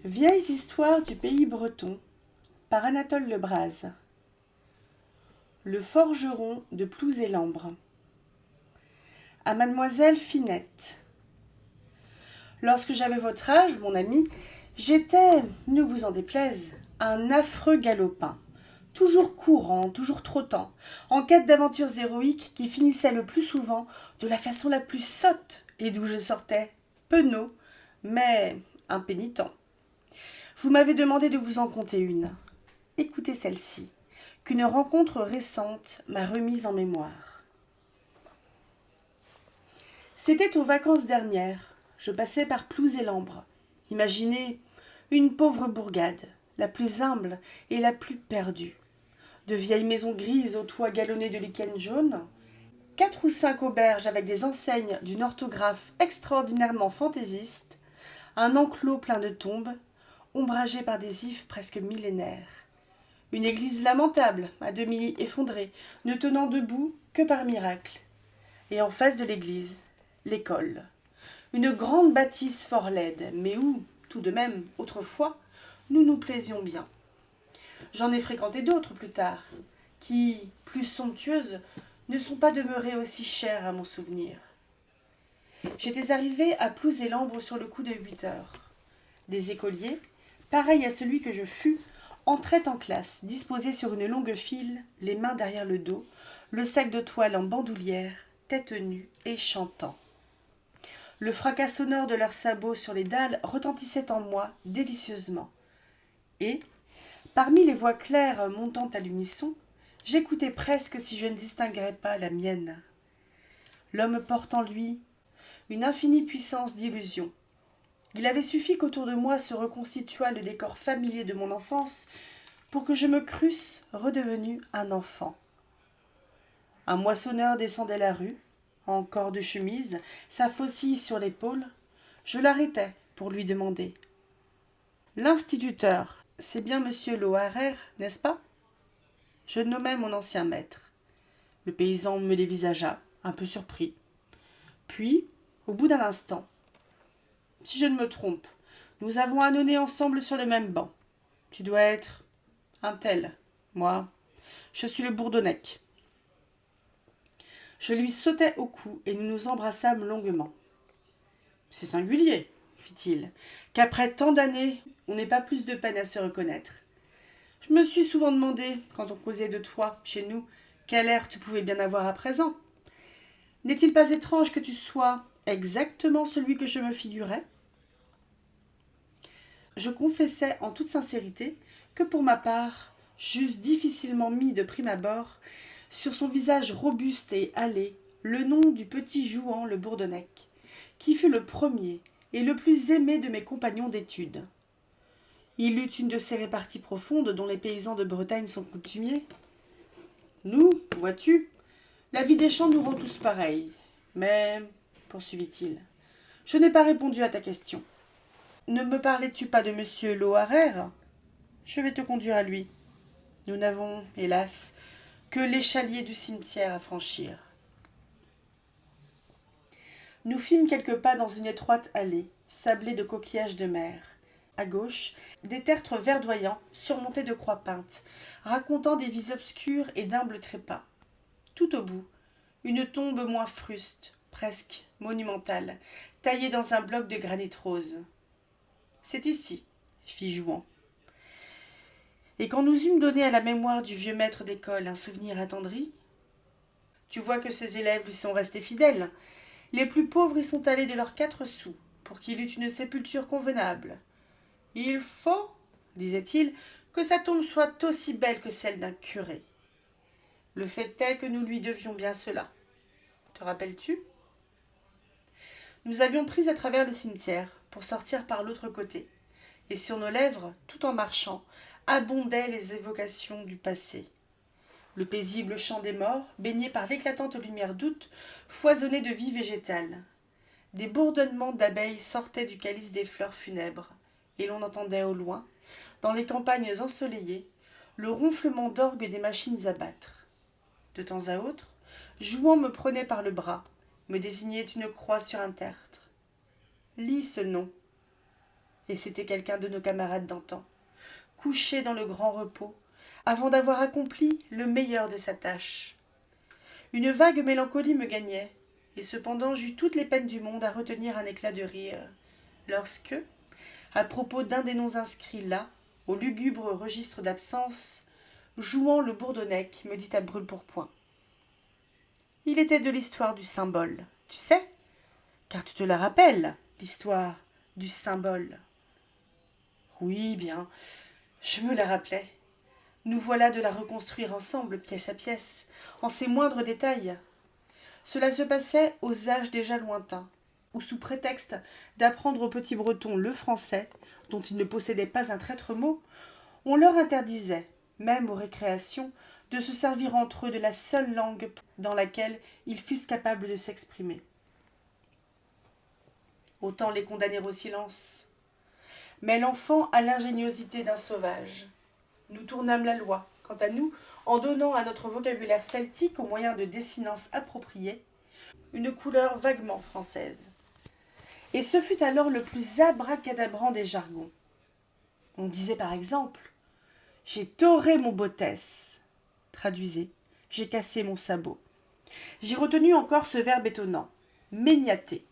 Vieilles histoires du pays breton par Anatole Lebras. Le forgeron de Plouz-et-Lambre. À mademoiselle Finette. Lorsque j'avais votre âge, mon ami, j'étais, ne vous en déplaise, un affreux galopin, toujours courant, toujours trottant, en quête d'aventures héroïques qui finissaient le plus souvent de la façon la plus sotte et d'où je sortais, penaud, mais impénitent. Vous m'avez demandé de vous en conter une. Écoutez celle-ci, qu'une rencontre récente m'a remise en mémoire. C'était aux vacances dernières. Je passais par Plouz-et-Lambre. Imaginez une pauvre bourgade, la plus humble et la plus perdue. De vieilles maisons grises aux toits galonnés de lichens jaunes, 4 ou 5 auberges avec des enseignes d'une orthographe extraordinairement fantaisiste, un enclos plein de tombes, ombragé par des ifs presque millénaires. Une église lamentable, à demi effondrée, ne tenant debout que par miracle. Et en face de l'église, l'école. Une grande bâtisse fort laide, mais où, tout de même, autrefois, nous nous plaisions bien. J'en ai fréquenté d'autres plus tard, qui, plus somptueuses, ne sont pas demeurées aussi chères à mon souvenir. J'étais arrivée à Plouz-et-Lambre sur le coup de 8 heures. Des écoliers, pareils à celui que je fus, entraient en classe, disposés sur une longue file, les mains derrière le dos, le sac de toile en bandoulière, tête nue et chantant. Le fracas sonore de leurs sabots sur les dalles retentissait en moi délicieusement. Et, parmi les voix claires montant à l'unisson, j'écoutais presque si je ne distinguerais pas la mienne. L'homme porte en lui une infinie puissance d'illusion. Il avait suffi qu'autour de moi se reconstituât le décor familier de mon enfance pour que je me crusse redevenu un enfant. Un moissonneur descendait la rue, en corps de chemise, sa faucille sur l'épaule. Je l'arrêtai pour lui demander. « L'instituteur, c'est bien monsieur Loarer, n'est-ce pas ?» Je nommai mon ancien maître. Le paysan me dévisagea, un peu surpris. Puis, au bout d'un instant, « Si je ne me trompe, nous avons ânonné ensemble sur le même banc. Tu dois être un tel. Moi, je suis le Bourdonnec. » Je lui sautai au cou et nous nous embrassâmes longuement. « C'est singulier, fit-il, qu'après tant d'années, on n'ait pas plus de peine à se reconnaître. Je me suis souvent demandé, quand on causait de toi, chez nous, quel air tu pouvais bien avoir à présent. N'est-il pas étrange que tu sois exactement celui que je me figurais ?» Je confessais en toute sincérité que pour ma part, j'eusse difficilement mis de prime abord sur son visage robuste et hâlé le nom du petit Jouan le Bourdonnec, qui fut le premier et le plus aimé de mes compagnons d'études. Il eut une de ces réparties profondes dont les paysans de Bretagne sont coutumiers. Nous, vois-tu, la vie des champs nous rend tous pareils. Mais, poursuivit-il, je n'ai pas répondu à ta question. Ne me parlais-tu pas de monsieur Loarer ? Je vais te conduire à lui. Nous n'avons, hélas, que l'échalier du cimetière à franchir. Nous fîmes quelques pas dans une étroite allée, sablée de coquillages de mer. À gauche, des tertres verdoyants surmontés de croix peintes, racontant des vies obscures et d'humbles trépas. Tout au bout, une tombe moins fruste, presque monumentale, taillée dans un bloc de granit rose. « C'est ici, » fit Jouan. Et quand nous eûmes donné à la mémoire du vieux maître d'école un souvenir attendri, tu vois que ses élèves lui sont restés fidèles. Les plus pauvres y sont allés de leurs 4 sous pour qu'il eût une sépulture convenable. Il faut, disait-il, que sa tombe soit aussi belle que celle d'un curé. Le fait est que nous lui devions bien cela. Te rappelles-tu ? Nous avions pris à travers le cimetière pour sortir par l'autre côté, et sur nos lèvres, tout en marchant, abondaient les évocations du passé. Le paisible chant des morts, baigné par l'éclatante lumière d'août, foisonnait de vie végétale. Des bourdonnements d'abeilles sortaient du calice des fleurs funèbres, et l'on entendait au loin, dans les campagnes ensoleillées, le ronflement d'orgue des machines à battre. De temps à autre, Jouan me prenait par le bras, me désignait une croix sur un tertre. « Lis ce nom. » Et c'était quelqu'un de nos camarades d'antan, couché dans le grand repos, avant d'avoir accompli le meilleur de sa tâche. Une vague mélancolie me gagnait, et cependant j'eus toutes les peines du monde à retenir un éclat de rire, lorsque, à propos d'un des noms inscrits là, au lugubre registre d'absence, jouant le bourdonnec, me dit à brûle-pourpoint. Il était de l'histoire du symbole, tu sais, car tu te la rappelles, l'histoire du symbole. Oui, bien, je me la rappelais. Nous voilà de la reconstruire ensemble, pièce à pièce, en ses moindres détails. Cela se passait aux âges déjà lointains, où sous prétexte d'apprendre aux petits Bretons le français, dont ils ne possédaient pas un traître mot, on leur interdisait, même aux récréations, de se servir entre eux de la seule langue dans laquelle ils fussent capables de s'exprimer. Autant les condamner au silence. Mais l'enfant a l'ingéniosité d'un sauvage. Nous tournâmes la loi, quant à nous, en donnant à notre vocabulaire celtique, au moyen de désinences appropriées, une couleur vaguement française. Et ce fut alors le plus abracadabrant des jargons. On disait par exemple « J'ai toré mon bottès ». Traduisez « J'ai cassé mon sabot ». J'ai retenu encore ce verbe étonnant « m'égnater ».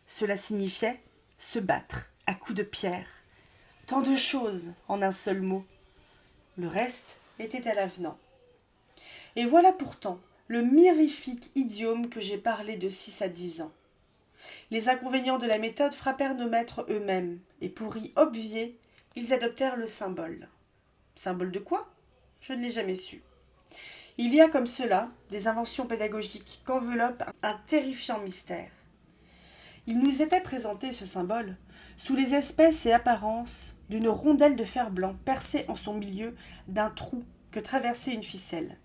Cela signifiait se battre à coups de pierre. Tant de choses en un seul mot. Le reste était à l'avenant. Et voilà pourtant le mirifique idiome que j'ai parlé de 6 à 10 ans. Les inconvénients de la méthode frappèrent nos maîtres eux-mêmes, et pour y obvier, ils adoptèrent le symbole. Symbole de quoi? Je ne l'ai jamais su. Il y a comme cela des inventions pédagogiques qu'enveloppe un terrifiant mystère. Il nous était présenté, ce symbole, sous les espèces et apparences d'une rondelle de fer blanc percée en son milieu d'un trou que traversait une ficelle.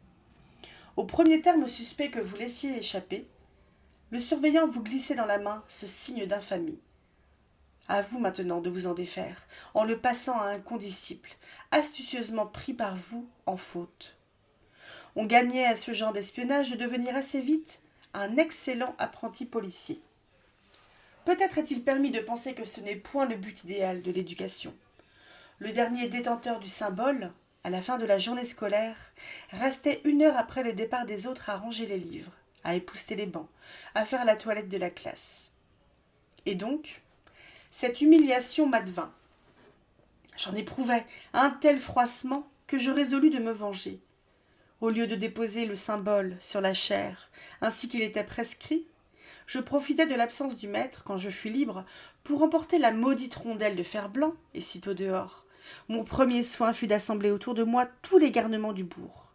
Au premier terme suspect que vous laissiez échapper, le surveillant vous glissait dans la main ce signe d'infamie. À vous maintenant de vous en défaire, en le passant à un condisciple, astucieusement pris par vous en faute. On gagnait à ce genre d'espionnage de devenir assez vite un excellent apprenti policier. Peut-être est-il permis de penser que ce n'est point le but idéal de l'éducation. Le dernier détenteur du symbole, à la fin de la journée scolaire, restait 1 heure après le départ des autres à ranger les livres, à épousseter les bancs, à faire la toilette de la classe. Et donc, cette humiliation m'advint. J'en éprouvais un tel froissement que je résolus de me venger. Au lieu de déposer le symbole sur la chaire, ainsi qu'il était prescrit, je profitai de l'absence du maître, quand je fus libre, pour emporter la maudite rondelle de fer blanc, et sitôt dehors, mon premier soin fut d'assembler autour de moi tous les garnements du bourg.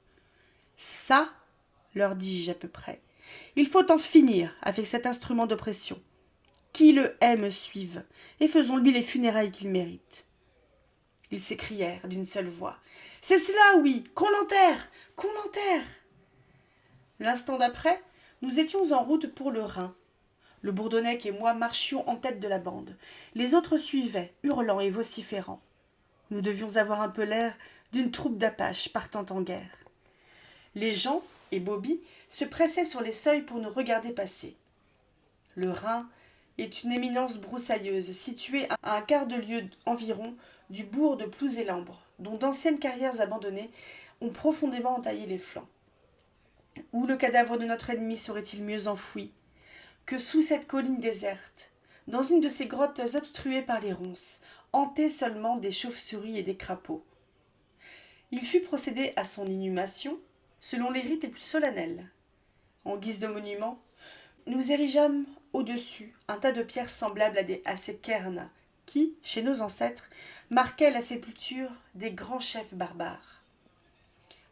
Ça, leur dis-je à peu près, il faut en finir avec cet instrument d'oppression. Qui le hait me suive, et faisons-lui les funérailles qu'il mérite. Ils s'écrièrent d'une seule voix. C'est cela, oui, qu'on l'enterre, qu'on l'enterre. L'instant d'après, nous étions en route pour le Rhin. Le Bourdonnec et moi marchions en tête de la bande. Les autres suivaient, hurlant et vociférant. Nous devions avoir un peu l'air d'une troupe d'apaches partant en guerre. Les gens et Bobby se pressaient sur les seuils pour nous regarder passer. Le Rhin est une éminence broussailleuse située à un quart de lieue environ du bourg de Plouzélambre, dont d'anciennes carrières abandonnées ont profondément entaillé les flancs. Où le cadavre de notre ennemi serait-il mieux enfoui que sous cette colline déserte, dans une de ces grottes obstruées par les ronces, hantées seulement des chauves-souris et des crapauds. Il fut procédé à son inhumation selon les rites les plus solennels. En guise de monument, nous érigeâmes au-dessus un tas de pierres semblables à ces cairns qui, chez nos ancêtres, marquaient la sépulture des grands chefs barbares.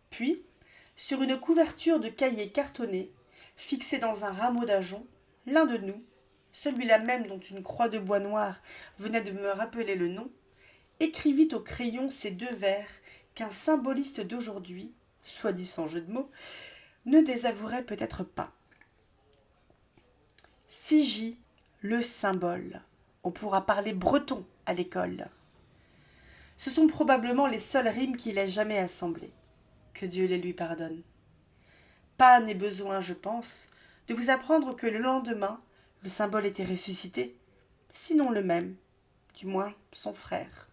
Puis, sur une couverture de cahiers cartonnés, fixée dans un rameau d'ajonc, l'un de nous, celui-là même dont une croix de bois noir venait de me rappeler le nom, écrivit au crayon ces 2 vers qu'un symboliste d'aujourd'hui, soit dit sans jeu de mots, ne désavouerait peut-être pas. Sigi, le symbole. On pourra parler breton à l'école. Ce sont probablement les seules rimes qu'il ait jamais assemblées. Que Dieu les lui pardonne. Pas n'est besoin, je pense, de vous apprendre que le lendemain, le symbole était ressuscité, sinon le même, du moins son frère.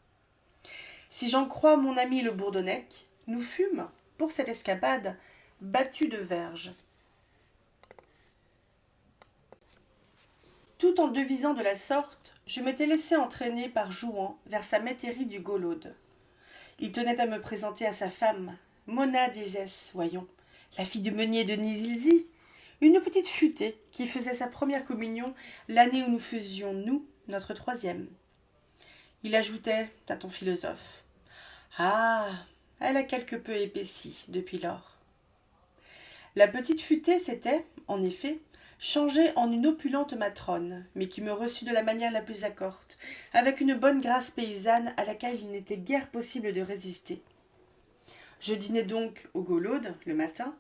Si j'en crois mon ami le Bourdonnec, nous fûmes, pour cette escapade, battus de verges. Tout en devisant de la sorte, je m'étais laissé entraîner par Jouan vers sa métairie du Golaude. Il tenait à me présenter à sa femme, Monna Dizès, voyons, la fille du meunier de Nizilzi, une petite futée qui faisait sa première communion l'année où nous faisions, nous, notre troisième. Il ajoutait, d'un ton philosophe, « Ah, elle a quelque peu épaissi depuis lors. » La petite futée s'était, en effet, changée en une opulente matrone, mais qui me reçut de la manière la plus accorte, avec une bonne grâce paysanne à laquelle il n'était guère possible de résister. Je dînai donc au Golaude le matin,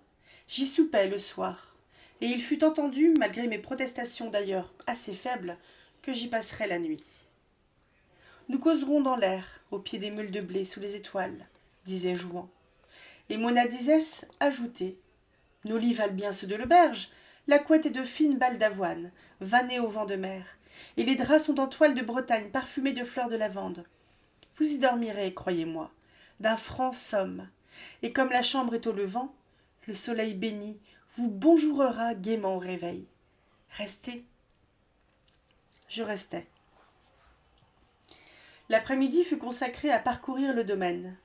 j'y soupai le soir, et il fut entendu, malgré mes protestations d'ailleurs assez faibles, que j'y passerais la nuit. Nous causerons dans l'air, au pied des meules de blé sous les étoiles, disait Jouan. Et Monna Dizès ajoutait, nos lits valent bien ceux de l'auberge, la couette est de fines balles d'avoine, vannées au vent de mer, et les draps sont en toile de Bretagne parfumés de fleurs de lavande. Vous y dormirez, croyez-moi, d'un franc somme, et comme la chambre est au levant, le soleil béni vous bonjourera gaiement au réveil. Restez. Je restai. L'après-midi fut consacré à parcourir le domaine.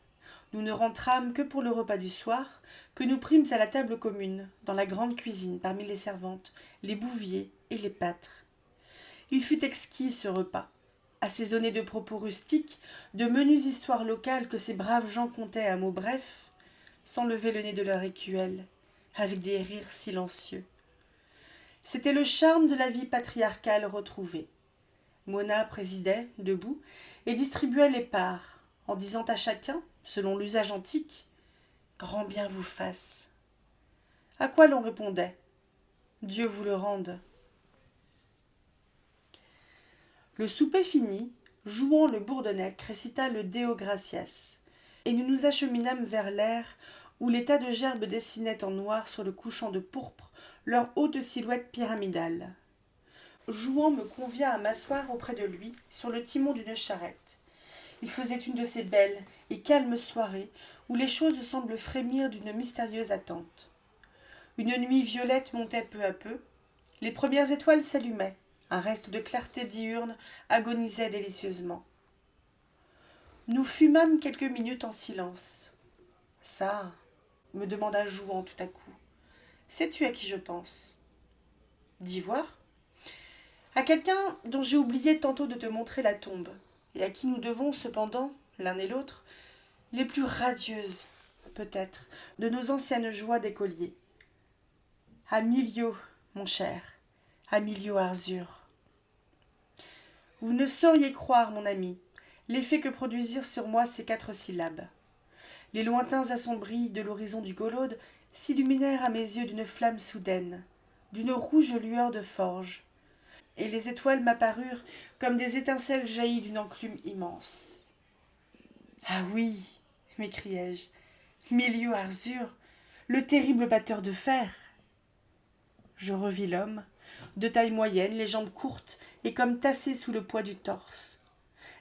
Nous ne rentrâmes que pour le repas du soir, que nous prîmes à la table commune, dans la grande cuisine, parmi les servantes, les bouviers et les pâtres. Il fut exquis ce repas, assaisonné de propos rustiques, de menues histoires locales que ces braves gens contaient à mots brefs, sans lever le nez de leur écuelle, avec des rires silencieux. C'était le charme de la vie patriarcale retrouvée. Monna présidait, debout, et distribuait les parts, en disant à chacun, selon l'usage antique, « Grand bien vous fasse ». À quoi l'on répondait, « Dieu vous le rende ». Le souper fini, Jouan le Bourdonnec récita le Deo Gratias, et nous nous acheminâmes vers l'air où les tas de gerbes dessinaient en noir sur le couchant de pourpre leur haute silhouette pyramidale. Jouan me convia à m'asseoir auprès de lui sur le timon d'une charrette. Il faisait une de ces belles et calmes soirées où les choses semblent frémir d'une mystérieuse attente. Une nuit violette montait peu à peu, les premières étoiles s'allumaient, un reste de clarté diurne agonisait délicieusement. Nous fûmâmes quelques minutes en silence. « Ça » me demanda Jouan tout à coup. « Sais-tu à qui je pense ?»« D'Ivoire ?»« À quelqu'un dont j'ai oublié tantôt de te montrer la tombe, et à qui nous devons cependant, l'un et l'autre, les plus radieuses, peut-être, de nos anciennes joies d'écolier. À Milio, mon cher, à Milio Arzur. Vous ne sauriez croire, mon ami, l'effet que produisirent sur moi ces 4 syllabes. Les lointains assombris de l'horizon du Golaude s'illuminèrent à mes yeux d'une flamme soudaine, d'une rouge lueur de forge, et les étoiles m'apparurent comme des étincelles jaillies d'une enclume immense. « Ah oui !» m'écriai-je, « Milio Arzur, le terrible batteur de fer !» Je revis l'homme, de taille moyenne, les jambes courtes et comme tassées sous le poids du torse.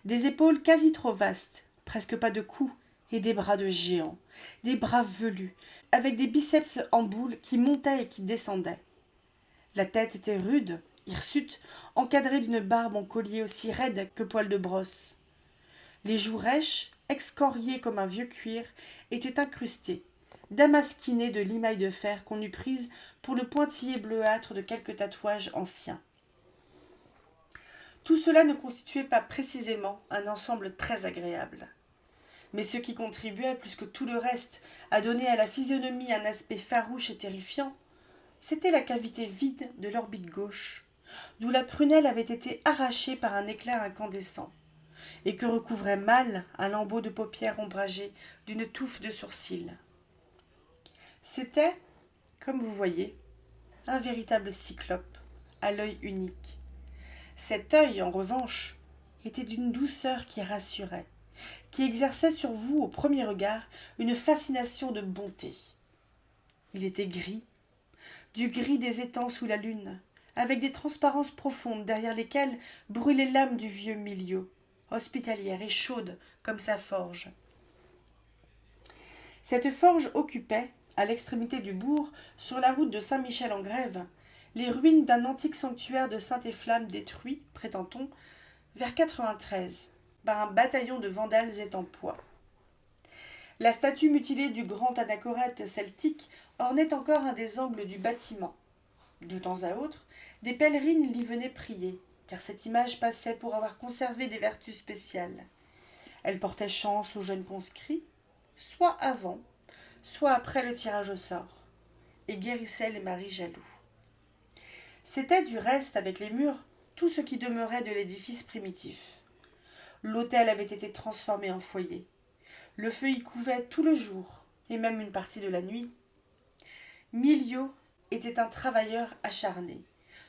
Des épaules quasi trop vastes, presque pas de cou, et des bras de géant, des bras velus, avec des biceps en boule qui montaient et qui descendaient. La tête était rude, hirsute, encadrée d'une barbe en collier aussi raide que poil de brosse. Les joues rêches, excoriées comme un vieux cuir, étaient incrustées, damasquinées de limailles de fer qu'on eût prises pour le pointillé bleuâtre de quelques tatouages anciens. Tout cela ne constituait pas précisément un ensemble très agréable. Mais ce qui contribuait plus que tout le reste à donner à la physionomie un aspect farouche et terrifiant, c'était la cavité vide de l'orbite gauche, d'où la prunelle avait été arrachée par un éclair incandescent, et que recouvrait mal un lambeau de paupières ombragées d'une touffe de sourcils. C'était, comme vous voyez, un véritable cyclope, à l'œil unique. Cet œil, en revanche, était d'une douceur qui rassurait, qui exerçait sur vous, au premier regard, une fascination de bonté. Il était gris, du gris des étangs sous la lune, avec des transparences profondes derrière lesquelles brûlaient l'âme du vieux Milio, hospitalière et chaude comme sa forge. Cette forge occupait, à l'extrémité du bourg, sur la route de Saint-Michel-en-Grève, les ruines d'un antique sanctuaire de Sainte-Efflamme détruit, prétend-on, vers 93, par un bataillon de vandales étampois. La statue mutilée du grand anachorète celtique ornait encore un des angles du bâtiment. De temps à autre, des pèlerines l'y venaient prier, car cette image passait pour avoir conservé des vertus spéciales. Elle portait chance aux jeunes conscrits, soit avant, soit après le tirage au sort, et guérissait les maris jaloux. C'était du reste, avec les murs, tout ce qui demeurait de l'édifice primitif. L'autel avait été transformé en foyer. Le feu y couvait tout le jour, et même une partie de la nuit. Miliau était un travailleur acharné,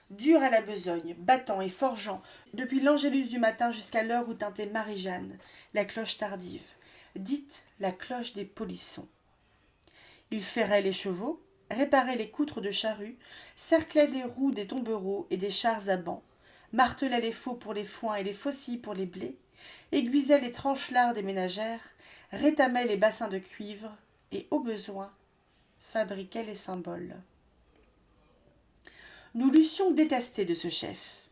dur à la besogne, battant et forgeant, depuis l'angélus du matin jusqu'à l'heure où tintait Marie-Jeanne, la cloche tardive, dite la cloche des polissons. Il ferrait les chevaux, réparait les coutres de charrues, cerclait les roues des tombereaux et des chars à bancs, martelait les faux pour les foins et les faucilles pour les blés, aiguisait les tranchelards des ménagères, rétamait les bassins de cuivre et, au besoin, fabriquait les symboles. Nous l'eussions détesté de ce chef,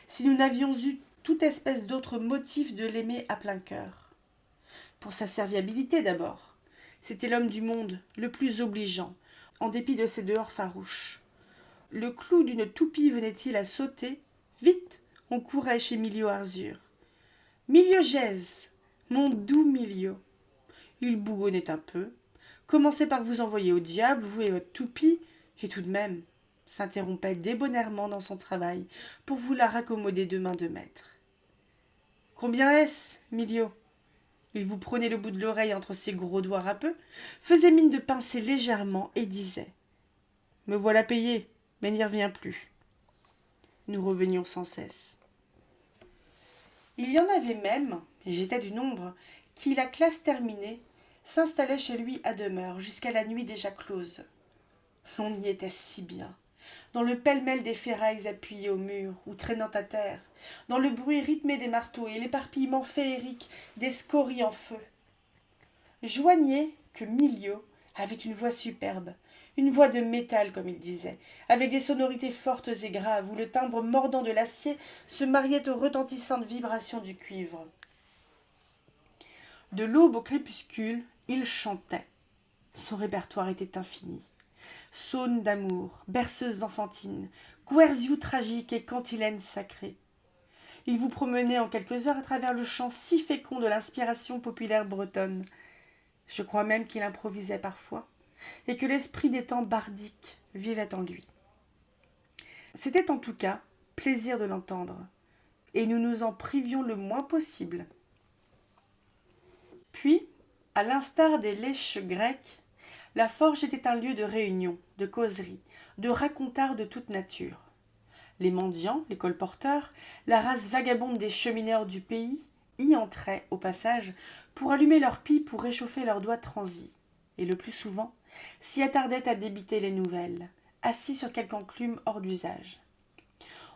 si nous n'avions eu toute espèce d'autre motif de l'aimer à plein cœur. Pour sa serviabilité d'abord. C'était l'homme du monde, le plus obligeant, en dépit de ses dehors farouches. Le clou d'une toupie venait-il à sauter, vite, on courait chez Miliau Arzur. « Miliau Gèse, mon doux Miliau !» Il bougonnait un peu, commençait par vous envoyer au diable, vous et votre toupie, et tout de même s'interrompait débonnairement dans son travail pour vous la raccommoder de main de maître. « Combien est-ce, Miliau ?» Il vous prenait le bout de l'oreille entre ses gros doigts râpeux, faisait mine de pincer légèrement et disait « Me voilà payé, mais n'y reviens plus. » Nous revenions sans cesse. Il y en avait même, et j'étais du nombre, qui, la classe terminée, s'installait chez lui à demeure jusqu'à la nuit déjà close. On y était si bien, dans le pêle-mêle des ferrailles appuyées au mur ou traînant à terre, dans le bruit rythmé des marteaux et l'éparpillement féerique des scories en feu. Joignez que Miliau avait une voix superbe, une voix de métal comme il disait, avec des sonorités fortes et graves où le timbre mordant de l'acier se mariait aux retentissantes vibrations du cuivre. De l'aube au crépuscule, il chantait. Son répertoire était infini. Saunes d'amour, berceuses enfantines, guerziou tragiques et cantilènes sacrées. Il vous promenait en quelques heures à travers le champ si fécond de l'inspiration populaire bretonne. Je crois même qu'il improvisait parfois, et que l'esprit des temps bardiques vivait en lui. C'était en tout cas plaisir de l'entendre, et nous nous en privions le moins possible. Puis, à l'instar des lèches grecques, la forge était un lieu de réunion, de causerie, de racontart de toute nature. Les mendiants, les colporteurs, la race vagabonde des chemineurs du pays y entraient, au passage, pour allumer leurs pipes ou réchauffer leurs doigts transis, et le plus souvent s'y attardaient à débiter les nouvelles, assis sur quelque enclume hors d'usage.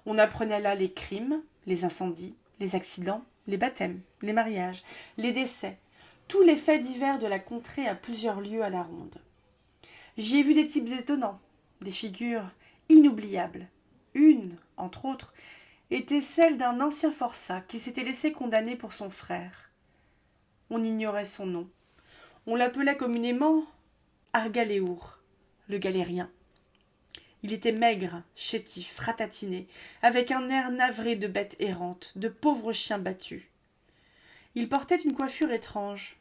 On apprenait là les crimes, les incendies, les accidents, les baptêmes, les mariages, les décès, tous les faits divers de la contrée à plusieurs lieues à la ronde. J'y ai vu des types étonnants, des figures inoubliables. Une, entre autres, était celle d'un ancien forçat qui s'était laissé condamner pour son frère. On ignorait son nom. On l'appelait communément Argaléour, le galérien. Il était maigre, chétif, ratatiné, avec un air navré de bête errante, de pauvre chien battu. Il portait une coiffure étrange,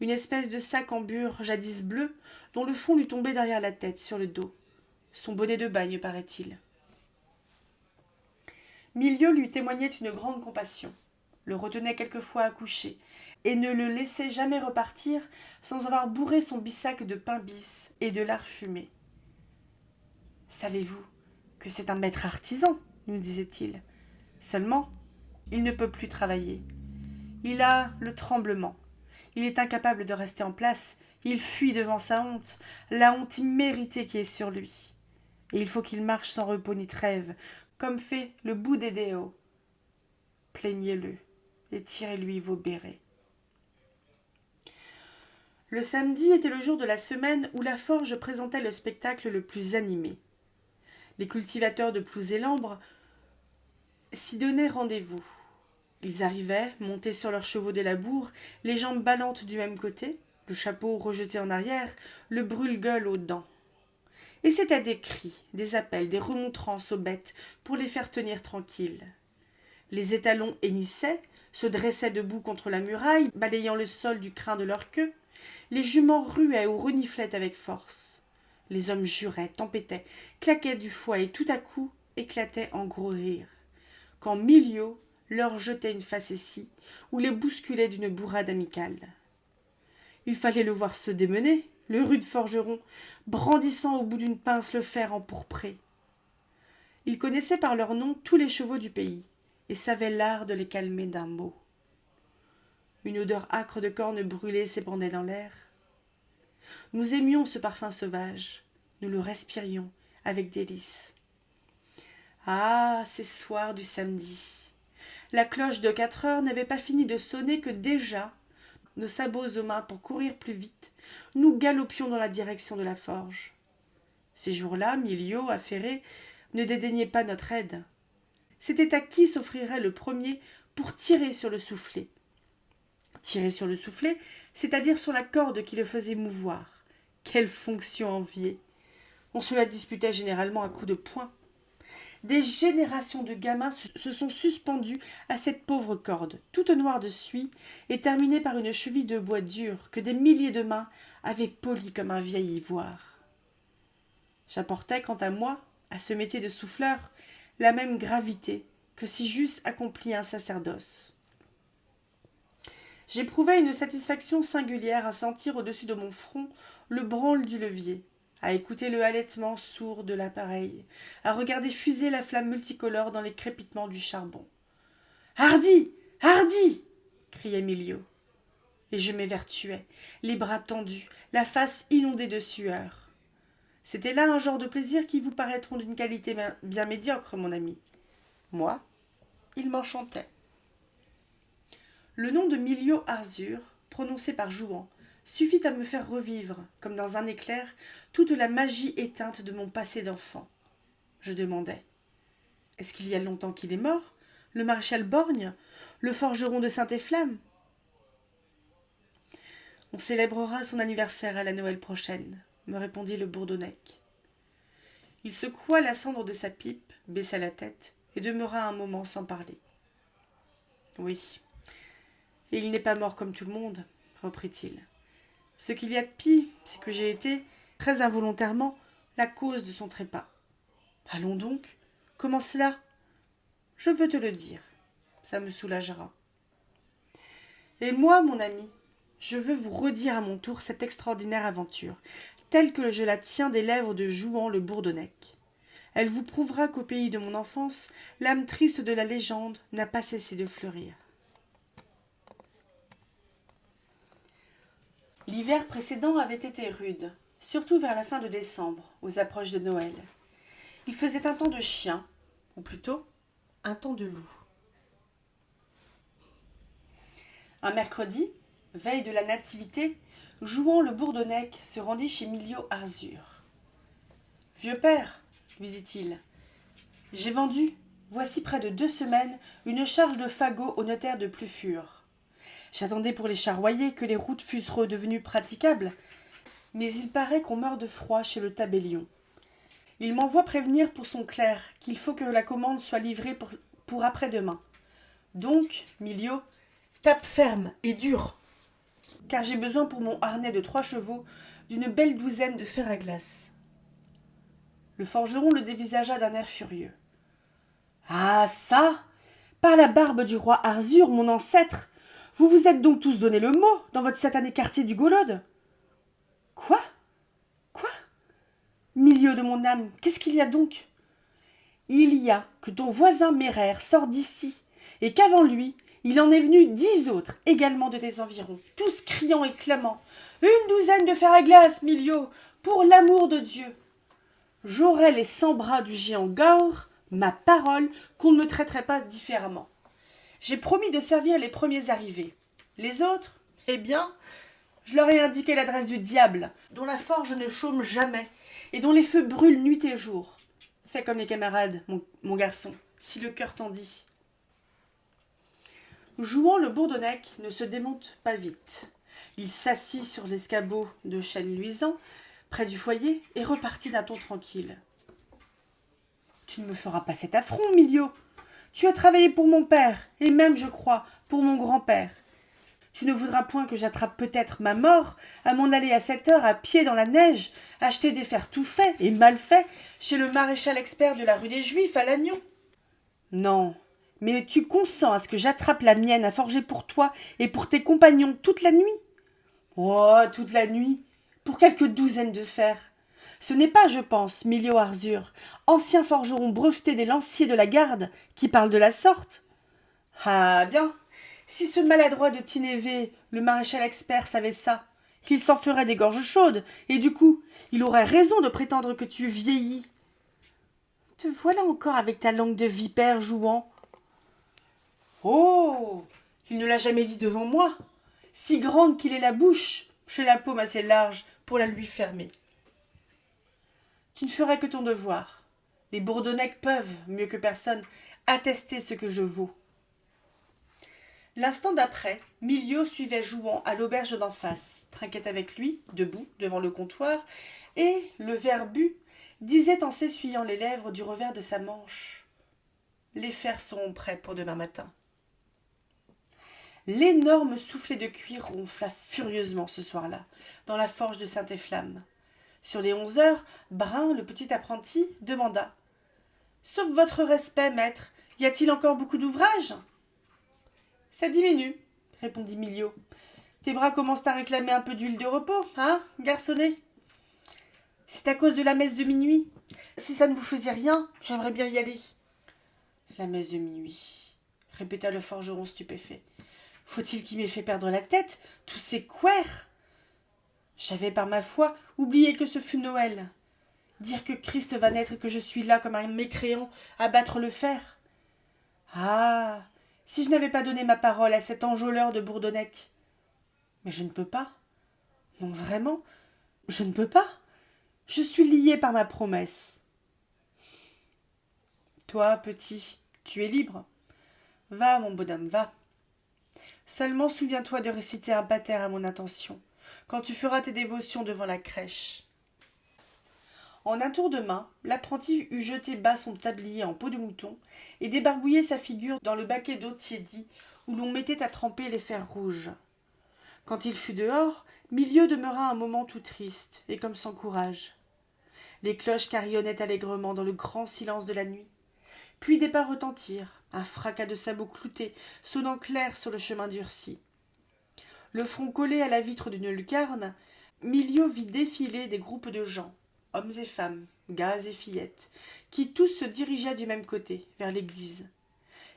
une espèce de sac en bure jadis bleu, dont le fond lui tombait derrière la tête, sur le dos. Son bonnet de bagne, paraît-il. Miliau lui témoignait une grande compassion, le retenait quelquefois à coucher, et ne le laissait jamais repartir sans avoir bourré son bissac de pain bis et de lard fumé. « Savez-vous que c'est un maître artisan ?» nous disait-il. « Seulement, il ne peut plus travailler. Il a le tremblement. Il est incapable de rester en place. Il fuit devant sa honte, la honte imméritée qui est sur lui. Et il faut qu'il marche sans repos ni trêve, comme fait le bout des déos. Plaignez-le. et tirez-lui vos bérets. Le samedi était le jour de la semaine où la forge présentait le spectacle le plus animé. Les cultivateurs de Plouz et Lambre s'y donnaient rendez-vous. Ils arrivaient, montés sur leurs chevaux des labours, les jambes ballantes du même côté, le chapeau rejeté en arrière, le brûle-gueule aux dents. Et c'était des cris, des appels, des remontrances aux bêtes pour les faire tenir tranquilles. Les étalons hennissaient, se dressaient debout contre la muraille, balayant le sol du crin de leur queue. Les juments ruaient ou reniflaient avec force. Les hommes juraient, tempêtaient, claquaient du fouet et tout à coup éclataient en gros rires. Quand Miliau leur jetait une facétie ou les bousculait d'une bourrade amicale. Il fallait le voir se démener, le rude forgeron, brandissant au bout d'une pince le fer empourpré. Il connaissait par leur nom tous les chevaux du pays et savait l'art de les calmer d'un mot. Une odeur âcre de cornes brûlées s'épandait dans l'air. Nous aimions ce parfum sauvage, nous le respirions avec délice. Ah, ces soirs du samedi! La cloche de 4 heures n'avait pas fini de sonner que déjà, nos sabots aux mains pour courir plus vite, nous galopions dans la direction de la forge. Ces jours-là, Miliau, affairé, ne dédaignait pas notre aide. C'était à qui s'offrirait le premier pour tirer sur le soufflet. Tirer sur le soufflet, c'est-à-dire sur la corde qui le faisait mouvoir. Quelle fonction enviée! On se la disputait généralement à coups de poing. Des générations de gamins se sont suspendus à cette pauvre corde, toute noire de suie et terminée par une cheville de bois dur que des milliers de mains avaient polie comme un vieil ivoire. J'apportais, quant à moi, à ce métier de souffleur, la même gravité que si j'eusse accompli un sacerdoce. J'éprouvais une satisfaction singulière à sentir au-dessus de mon front le branle du levier, à écouter le halètement sourd de l'appareil, à regarder fuser la flamme multicolore dans les crépitements du charbon. « Hardi! Hardi !» criait Miliau. Et je m'évertuais, les bras tendus, la face inondée de sueur. C'était là un genre de plaisir qui vous paraîtront d'une qualité bien médiocre, mon ami. Moi, il m'enchantait. Le nom de Miliau Arzur, prononcé par Jouan, suffit à me faire revivre, comme dans un éclair, toute la magie éteinte de mon passé d'enfant. Je demandai. Est-ce qu'il y a longtemps qu'il est mort, le maréchal Borgne, le forgeron de Saint-Efflamme ? On célébrera son anniversaire à la Noël prochaine, me répondit le Bourdonnec. Il secoua la cendre de sa pipe, baissa la tête et demeura un moment sans parler. Oui, et il n'est pas mort comme tout le monde, reprit-il. Ce qu'il y a de pis, c'est que j'ai été, très involontairement, la cause de son trépas. Allons donc, comment cela ? Je veux te le dire, ça me soulagera. Et moi, mon ami, je veux vous redire à mon tour cette extraordinaire aventure, telle que je la tiens des lèvres de Jouan le Bourdonnec. Elle vous prouvera qu'au pays de mon enfance, l'âme triste de la légende n'a pas cessé de fleurir. L'hiver précédent avait été rude, surtout vers la fin de décembre, aux approches de Noël. Il faisait un temps de chien, ou plutôt un temps de loup. Un mercredi, veille de la nativité, Jouan le Bourdonnec se rendit chez Miliau Arzur. « Vieux père, lui dit-il, j'ai vendu, voici près de 2 semaines, une charge de fagots au notaire de Plufur. J'attendais pour les charroyer que les routes fussent redevenues praticables, mais il paraît qu'on meurt de froid chez le tabellion. Il m'envoie prévenir pour son clerc qu'il faut que la commande soit livrée pour après-demain. Donc, Miliau, tape ferme et dur, car j'ai besoin pour mon harnais de 3 chevaux d'une belle douzaine de fers à glace. » Le forgeron le dévisagea d'un air furieux. « Ah, ça ! Par la barbe du roi Arzur, mon ancêtre, vous vous êtes donc tous donné le mot dans votre satané quartier du Golode. »« Quoi ? Quoi ? Milieu de mon âme, qu'est-ce qu'il y a donc ? Il y a que ton voisin Mérère sort d'ici, et qu'avant lui, il en est venu 10 autres, également de tes environs, tous criant et clamant. « Une douzaine de fers à glace, Miliau, pour l'amour de Dieu !» J'aurais les 100 bras du géant Gaur, ma parole, qu'on ne me traiterait pas différemment. J'ai promis de servir les premiers arrivés. Les autres, eh bien, je leur ai indiqué l'adresse du diable, dont la forge ne chôme jamais, et dont les feux brûlent nuit et jour. Fais comme les camarades, mon garçon, si le cœur t'en dit. Jouant, le Bourdonnec ne se démonte pas vite. Il s'assit sur l'escabeau de chêne luisant, près du foyer, et repartit d'un ton tranquille. Tu ne me feras pas cet affront, Miliau. Tu as travaillé pour mon père, et même, je crois, pour mon grand-père. Tu ne voudras point que j'attrape peut-être ma mort à m'en aller à cette heure à pied dans la neige, acheter des fers tout faits et mal faits chez le maréchal expert de la rue des Juifs à Lannion. Non, mais tu consens à ce que j'attrape la mienne à forger pour toi et pour tes compagnons toute la nuit? Oh, toute la nuit, pour quelques douzaines de fers. Ce n'est pas, je pense, Miliau Arzur, ancien forgeron breveté des lanciers de la garde, qui parle de la sorte. Ah bien, si ce maladroit de Tinnévé, le maréchal expert, savait ça, il s'en ferait des gorges chaudes, et du coup, il aurait raison de prétendre que tu vieillis. Te voilà encore avec ta langue de vipère jouant. Oh, il ne l'a jamais dit devant moi. Si grande qu'il ait la bouche, j'ai la paume assez large pour la lui fermer. Tu ne ferais que ton devoir. Les Bourdonnecs peuvent, mieux que personne, attester ce que je vaux. L'instant d'après, Miliau suivait Jouan à l'auberge d'en face, trinquait avec lui, debout, devant le comptoir, et, le verre bu, disait en s'essuyant les lèvres du revers de sa manche. Les fers seront prêts pour demain matin. L'énorme soufflet de cuir ronfla furieusement ce soir-là, dans la forge de Saint-Efflamme. Sur les 11 heures, Brun, le petit apprenti, demanda « Sauf votre respect, maître, y a-t-il encore beaucoup d'ouvrages ?»« Ça diminue, » répondit Miliau. « Tes bras commencent à réclamer un peu d'huile de repos, hein, garçonnet ?»« C'est à cause de la messe de minuit. Si ça ne vous faisait rien, j'aimerais bien y aller. »« La messe de minuit, » répéta le forgeron stupéfait. « Faut-il qu'il m'ait fait perdre la tête, tous ces couers ? J'avais, par ma foi, oublié que ce fut Noël. Dire que Christ va naître et que je suis là comme un mécréant à battre le fer. Ah, si je n'avais pas donné ma parole à cet enjôleur de Bourdonnec. Mais je ne peux pas. Non, vraiment, je ne peux pas. Je suis lié par ma promesse. Toi, petit, tu es libre. Va, mon bonhomme, va. Seulement souviens-toi de réciter un pater à mon intention, quand tu feras tes dévotions devant la crèche. En un tour de main, l'apprenti eut jeté bas son tablier en peau de mouton et débarbouillé sa figure dans le baquet d'eau tiédie où l'on mettait à tremper les fers rouges. Quand il fut dehors, Milieu demeura un moment tout triste et comme sans courage. Les cloches carillonnaient allègrement dans le grand silence de la nuit. Puis des pas retentirent, un fracas de sabots cloutés sonnant clair sur le chemin durci. Le front collé à la vitre d'une lucarne, Milieu vit défiler des groupes de gens, hommes et femmes, gars et fillettes, qui tous se dirigeaient du même côté, vers l'église.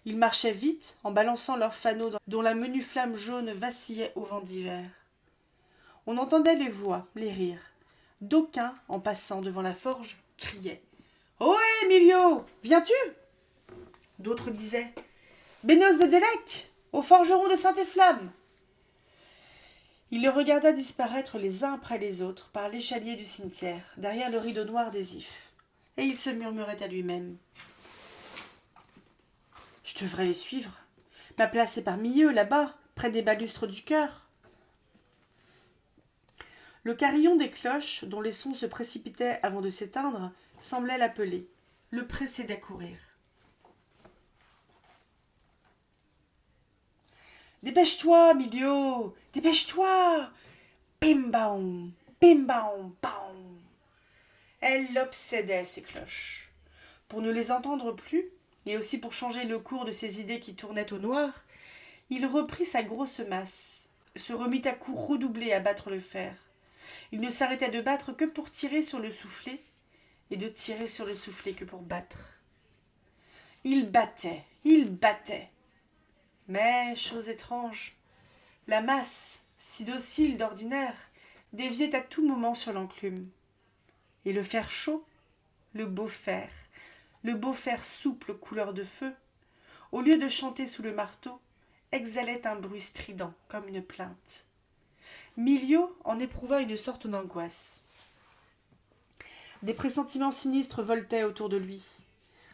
Ils marchaient vite, en balançant leurs fanaux dont la menue flamme jaune vacillait au vent d'hiver. On entendait les voix, les rires. D'aucuns, en passant devant la forge, criaient « Ohé, Milieu, viens-tu » D'autres disaient « Bénos de Délec, au forgeron de Saint-Efflamme » Il les regarda disparaître les uns après les autres par l'échalier du cimetière, derrière le rideau noir des ifs, et il se murmurait à lui-même. « Je devrais les suivre. Ma place est parmi eux, là-bas, près des balustres du chœur. » Le carillon des cloches, dont les sons se précipitaient avant de s'éteindre, semblait l'appeler, le presser d'accourir. « Dépêche-toi, Milieu, dépêche-toi ! Bim-baum, bim-baum, baum !» Elle l'obsédait, ces cloches. Pour ne les entendre plus, et aussi pour changer le cours de ses idées qui tournaient au noir, il reprit sa grosse masse, se remit à coups redoublés à battre le fer. Il ne s'arrêtait de battre que pour tirer sur le soufflet, et de tirer sur le soufflet que pour battre. Il battait. Mais, chose étrange, la masse, si docile d'ordinaire, déviait à tout moment sur l'enclume. Et le fer chaud, le beau fer souple couleur de feu, au lieu de chanter sous le marteau, exhalait un bruit strident, comme une plainte. Miliau en éprouva une sorte d'angoisse. Des pressentiments sinistres voletaient autour de lui.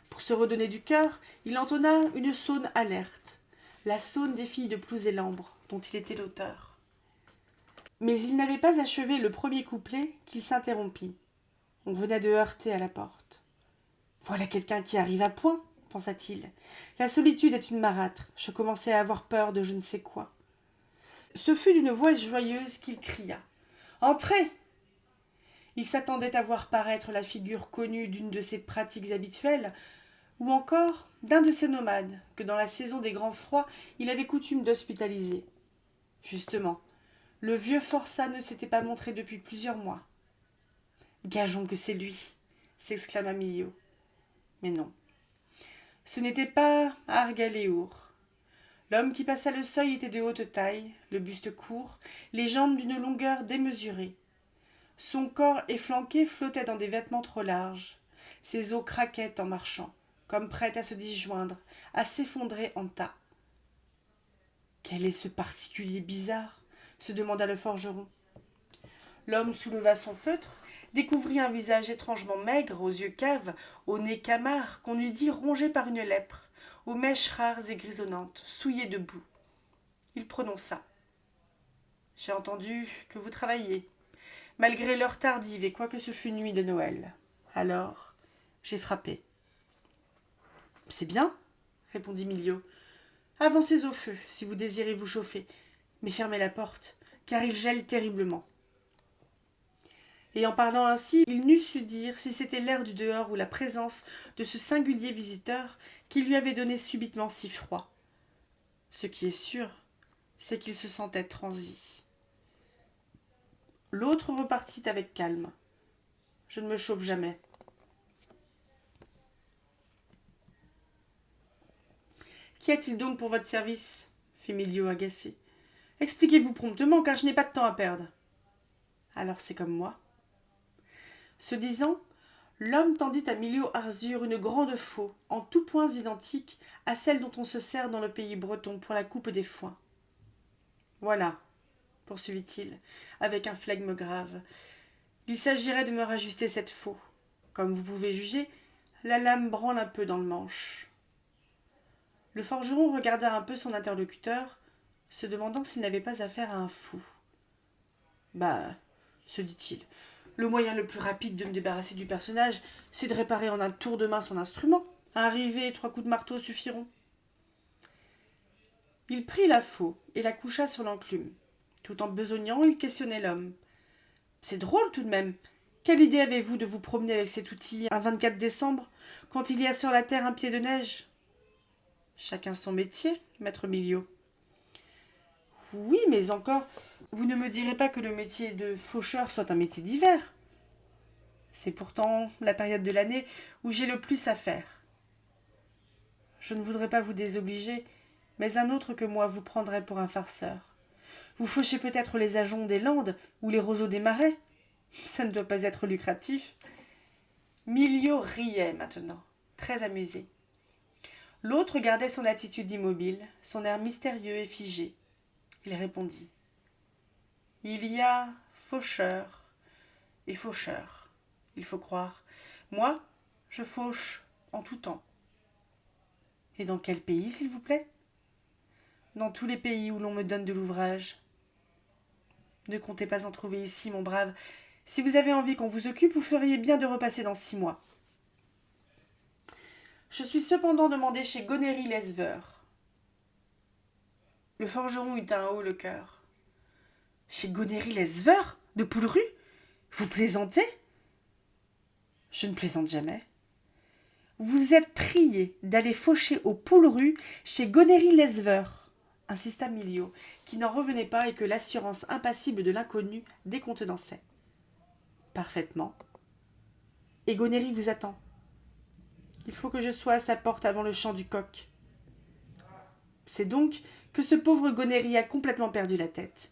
Pour se redonner du cœur, il entonna une saune alerte, la saune des filles de Plouz-et-Lambre, dont il était l'auteur. Mais il n'avait pas achevé le premier couplet qu'il s'interrompit. On venait de heurter à la porte. Voilà quelqu'un qui arrive à point, pensa-t-il. La solitude est une marâtre. Je commençais à avoir peur de je ne sais quoi. Ce fut d'une voix joyeuse qu'il cria. Entrez! Il s'attendait à voir paraître la figure connue d'une de ses pratiques habituelles, ou encore d'un de ces nomades que dans la saison des grands froids il avait coutume d'hospitaliser. Justement, le vieux forçat ne s'était pas montré depuis plusieurs mois. Gageons que c'est lui, s'exclama Miliau. Mais non. Ce n'était pas Argaléour. L'homme qui passa le seuil était de haute taille, le buste court, les jambes d'une longueur démesurée. Son corps efflanqué flottait dans des vêtements trop larges. Ses os craquaient en marchant, comme prêts à se disjoindre, à s'effondrer en tas. Quel est ce particulier bizarre ? Se demanda le forgeron. L'homme souleva son feutre, découvrit un visage étrangement maigre, aux yeux caves, au nez camard, qu'on eût dit rongé par une lèpre, aux mèches rares et grisonnantes, souillées de boue. Il prononça. « J'ai entendu que vous travailliez, malgré l'heure tardive et quoique ce fût nuit de Noël. Alors, j'ai frappé. »« C'est bien, » répondit Miliau. « Avancez au feu, si vous désirez vous chauffer, mais fermez la porte, car il gèle terriblement. » Et en parlant ainsi, il n'eût su dire si c'était l'air du dehors ou la présence de ce singulier visiteur qui lui avait donné subitement si froid. Ce qui est sûr, c'est qu'il se sentait transi. L'autre repartit avec calme. « Je ne me chauffe jamais. »« Qu'y a-t-il donc pour votre service ?» fit Miliau agacé. « Expliquez-vous promptement, car je n'ai pas de temps à perdre. »« Alors c'est comme moi. » Ce disant, l'homme tendit à Miliau Arzur une grande faux, en tous points identique à celle dont on se sert dans le pays breton pour la coupe des foins. « Voilà, » poursuivit-il, avec un flegme grave, « il s'agirait de me rajuster cette faux. Comme vous pouvez juger, la lame branle un peu dans le manche. » Le forgeron regarda un peu son interlocuteur, se demandant s'il n'avait pas affaire à un fou. « Bah, se dit-il, le moyen le plus rapide de me débarrasser du personnage, c'est de réparer en un tour de main son instrument. Un rivet et 3 coups de marteau suffiront. » Il prit la faux et la coucha sur l'enclume. Tout en besognant, il questionnait l'homme. « C'est drôle tout de même. Quelle idée avez-vous de vous promener avec cet outil un 24 décembre, quand il y a sur la terre un pied de neige ?»« Chacun son métier, maître Miliau. »« Oui, mais encore, vous ne me direz pas que le métier de faucheur soit un métier d'hiver. C'est pourtant la période de l'année où j'ai le plus à faire. Je ne voudrais pas vous désobliger, mais un autre que moi vous prendrait pour un farceur. Vous fauchez peut-être les ajoncs des Landes ou les roseaux des marais. Ça ne doit pas être lucratif. » Miliau riait maintenant, très amusé. L'autre gardait son attitude immobile, son air mystérieux et figé. Il répondit. « Il y a faucheur et faucheur, il faut croire. Moi, je fauche en tout temps. »« Et dans quel pays, s'il vous plaît ? » ?»« Dans tous les pays où l'on me donne de l'ouvrage. »« Ne comptez pas en trouver ici, mon brave. Si vous avez envie qu'on vous occupe, vous feriez bien de repasser dans 6 mois. »« Je suis cependant demandé chez Gonéry Lesveur. » Le forgeron eut un haut le cœur. « Chez Gonéry Lesveur, de Poulru ? Vous plaisantez ? » ?»« Je ne plaisante jamais. »« Vous êtes prié d'aller faucher au Poulru chez Gonéry Lesveur, » insista Miliau, qui n'en revenait pas et que l'assurance impassible de l'inconnu décontenançait. « Parfaitement. Et Gonéry vous attend. Il faut que je sois à sa porte avant le chant du coq. » C'est donc que ce pauvre Gonéry a complètement perdu la tête.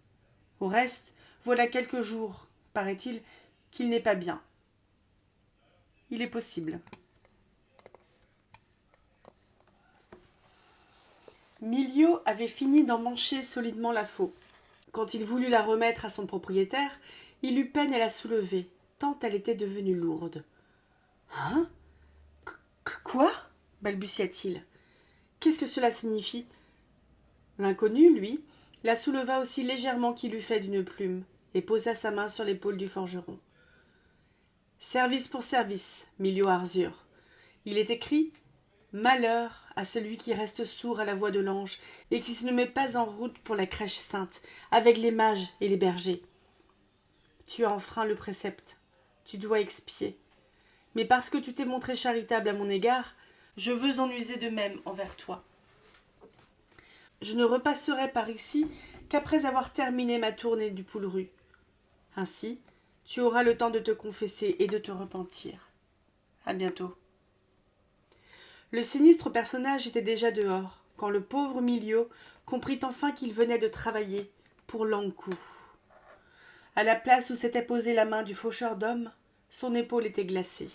Au reste, voilà quelques jours, paraît-il, qu'il n'est pas bien. Il est possible. Miliau avait fini d'emmancher solidement la faux. Quand il voulut la remettre à son propriétaire, il eut peine à la soulever, tant elle était devenue lourde. « Hein ? Quoi ?» balbutia-t-il. « Qu'est-ce que cela signifie ?» L'inconnu, lui, la souleva aussi légèrement qu'il eût fait d'une plume, et posa sa main sur l'épaule du forgeron. « Service pour service, Miliau Arzur. Il est écrit « Malheur à celui qui reste sourd à la voix de l'ange et qui se ne met pas en route pour la crèche sainte, avec les mages et les bergers. Tu as enfreint le précepte, tu dois expier. Mais parce que tu t'es montré charitable à mon égard, je veux en user de même envers toi. Je ne repasserai par ici qu'après avoir terminé ma tournée du Poulru. Ainsi, tu auras le temps de te confesser et de te repentir. À bientôt. » Le sinistre personnage était déjà dehors, quand le pauvre Miliau comprit enfin qu'il venait de travailler pour l'Ankou. À la place où s'était posée la main du faucheur d'hommes, son épaule était glacée,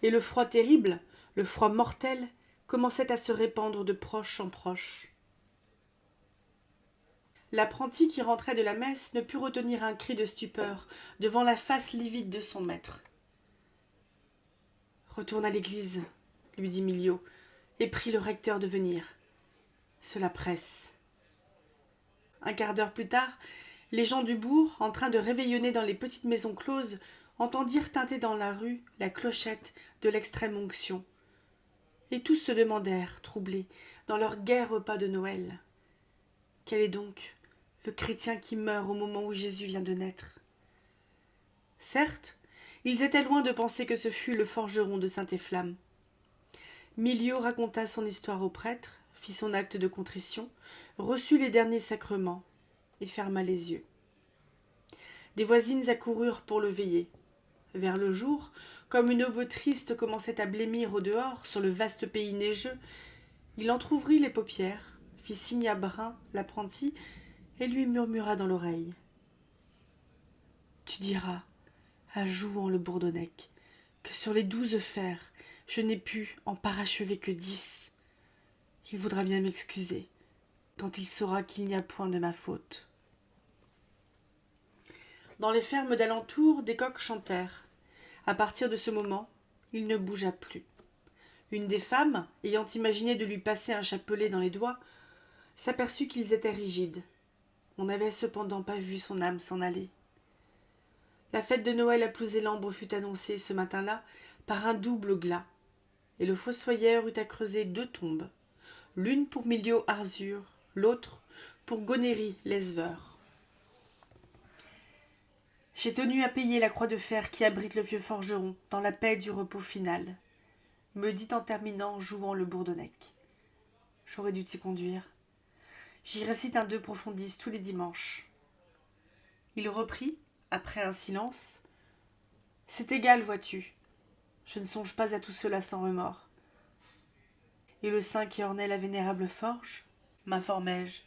et le froid terrible, le froid mortel, commençait à se répandre de proche en proche. L'apprenti qui rentrait de la messe ne put retenir un cri de stupeur devant la face livide de son maître. « Retourne à l'église, » lui dit Miliau, et prie le recteur de venir. Cela presse. Un quart d'heure plus tard, les gens du bourg, en train de réveillonner dans les petites maisons closes, entendirent tinter dans la rue la clochette de l'extrême-onction. Et tous se demandèrent, troublés, dans leur gai repas de Noël. Quel est donc le chrétien qui meurt au moment où Jésus vient de naître? Certes, ils étaient loin de penser que ce fût le forgeron de Saint-Efflamme. Miliau raconta son histoire au prêtre, fit son acte de contrition, reçut les derniers sacrements et ferma les yeux. Des voisines accoururent pour le veiller. Vers le jour, comme une aube triste commençait à blêmir au dehors sur le vaste pays neigeux, il entr'ouvrit les paupières, fit signe à Brun, l'apprenti, et lui murmura dans l'oreille. « Tu diras, à Jouan le Bourdonnec, que sur les 12 fers, je n'ai pu en parachever que 10. Il voudra bien m'excuser, quand il saura qu'il n'y a point de ma faute. » Dans les fermes d'alentour, des coqs chantèrent. À partir de ce moment, il ne bougea plus. Une des femmes, ayant imaginé de lui passer un chapelet dans les doigts, s'aperçut qu'ils étaient rigides. On n'avait cependant pas vu son âme s'en aller. La fête de Noël à Plouzélambre fut annoncée ce matin-là par un double glas, et le fossoyeur eut à creuser 2 tombes, l'une pour Miliau Arzur, l'autre pour Gonéry Lesveur. J'ai tenu à payer la croix de fer qui abrite le vieux forgeron dans la paix du repos final, me dit en terminant Jouan le Bourdonnec. J'aurais dû t'y conduire. J'y récite un De Profundis tous les dimanches. Il reprit, après un silence. C'est égal, vois-tu. Je ne songe pas à tout cela sans remords. Et le saint qui ornait la vénérable forge, m'informai-je.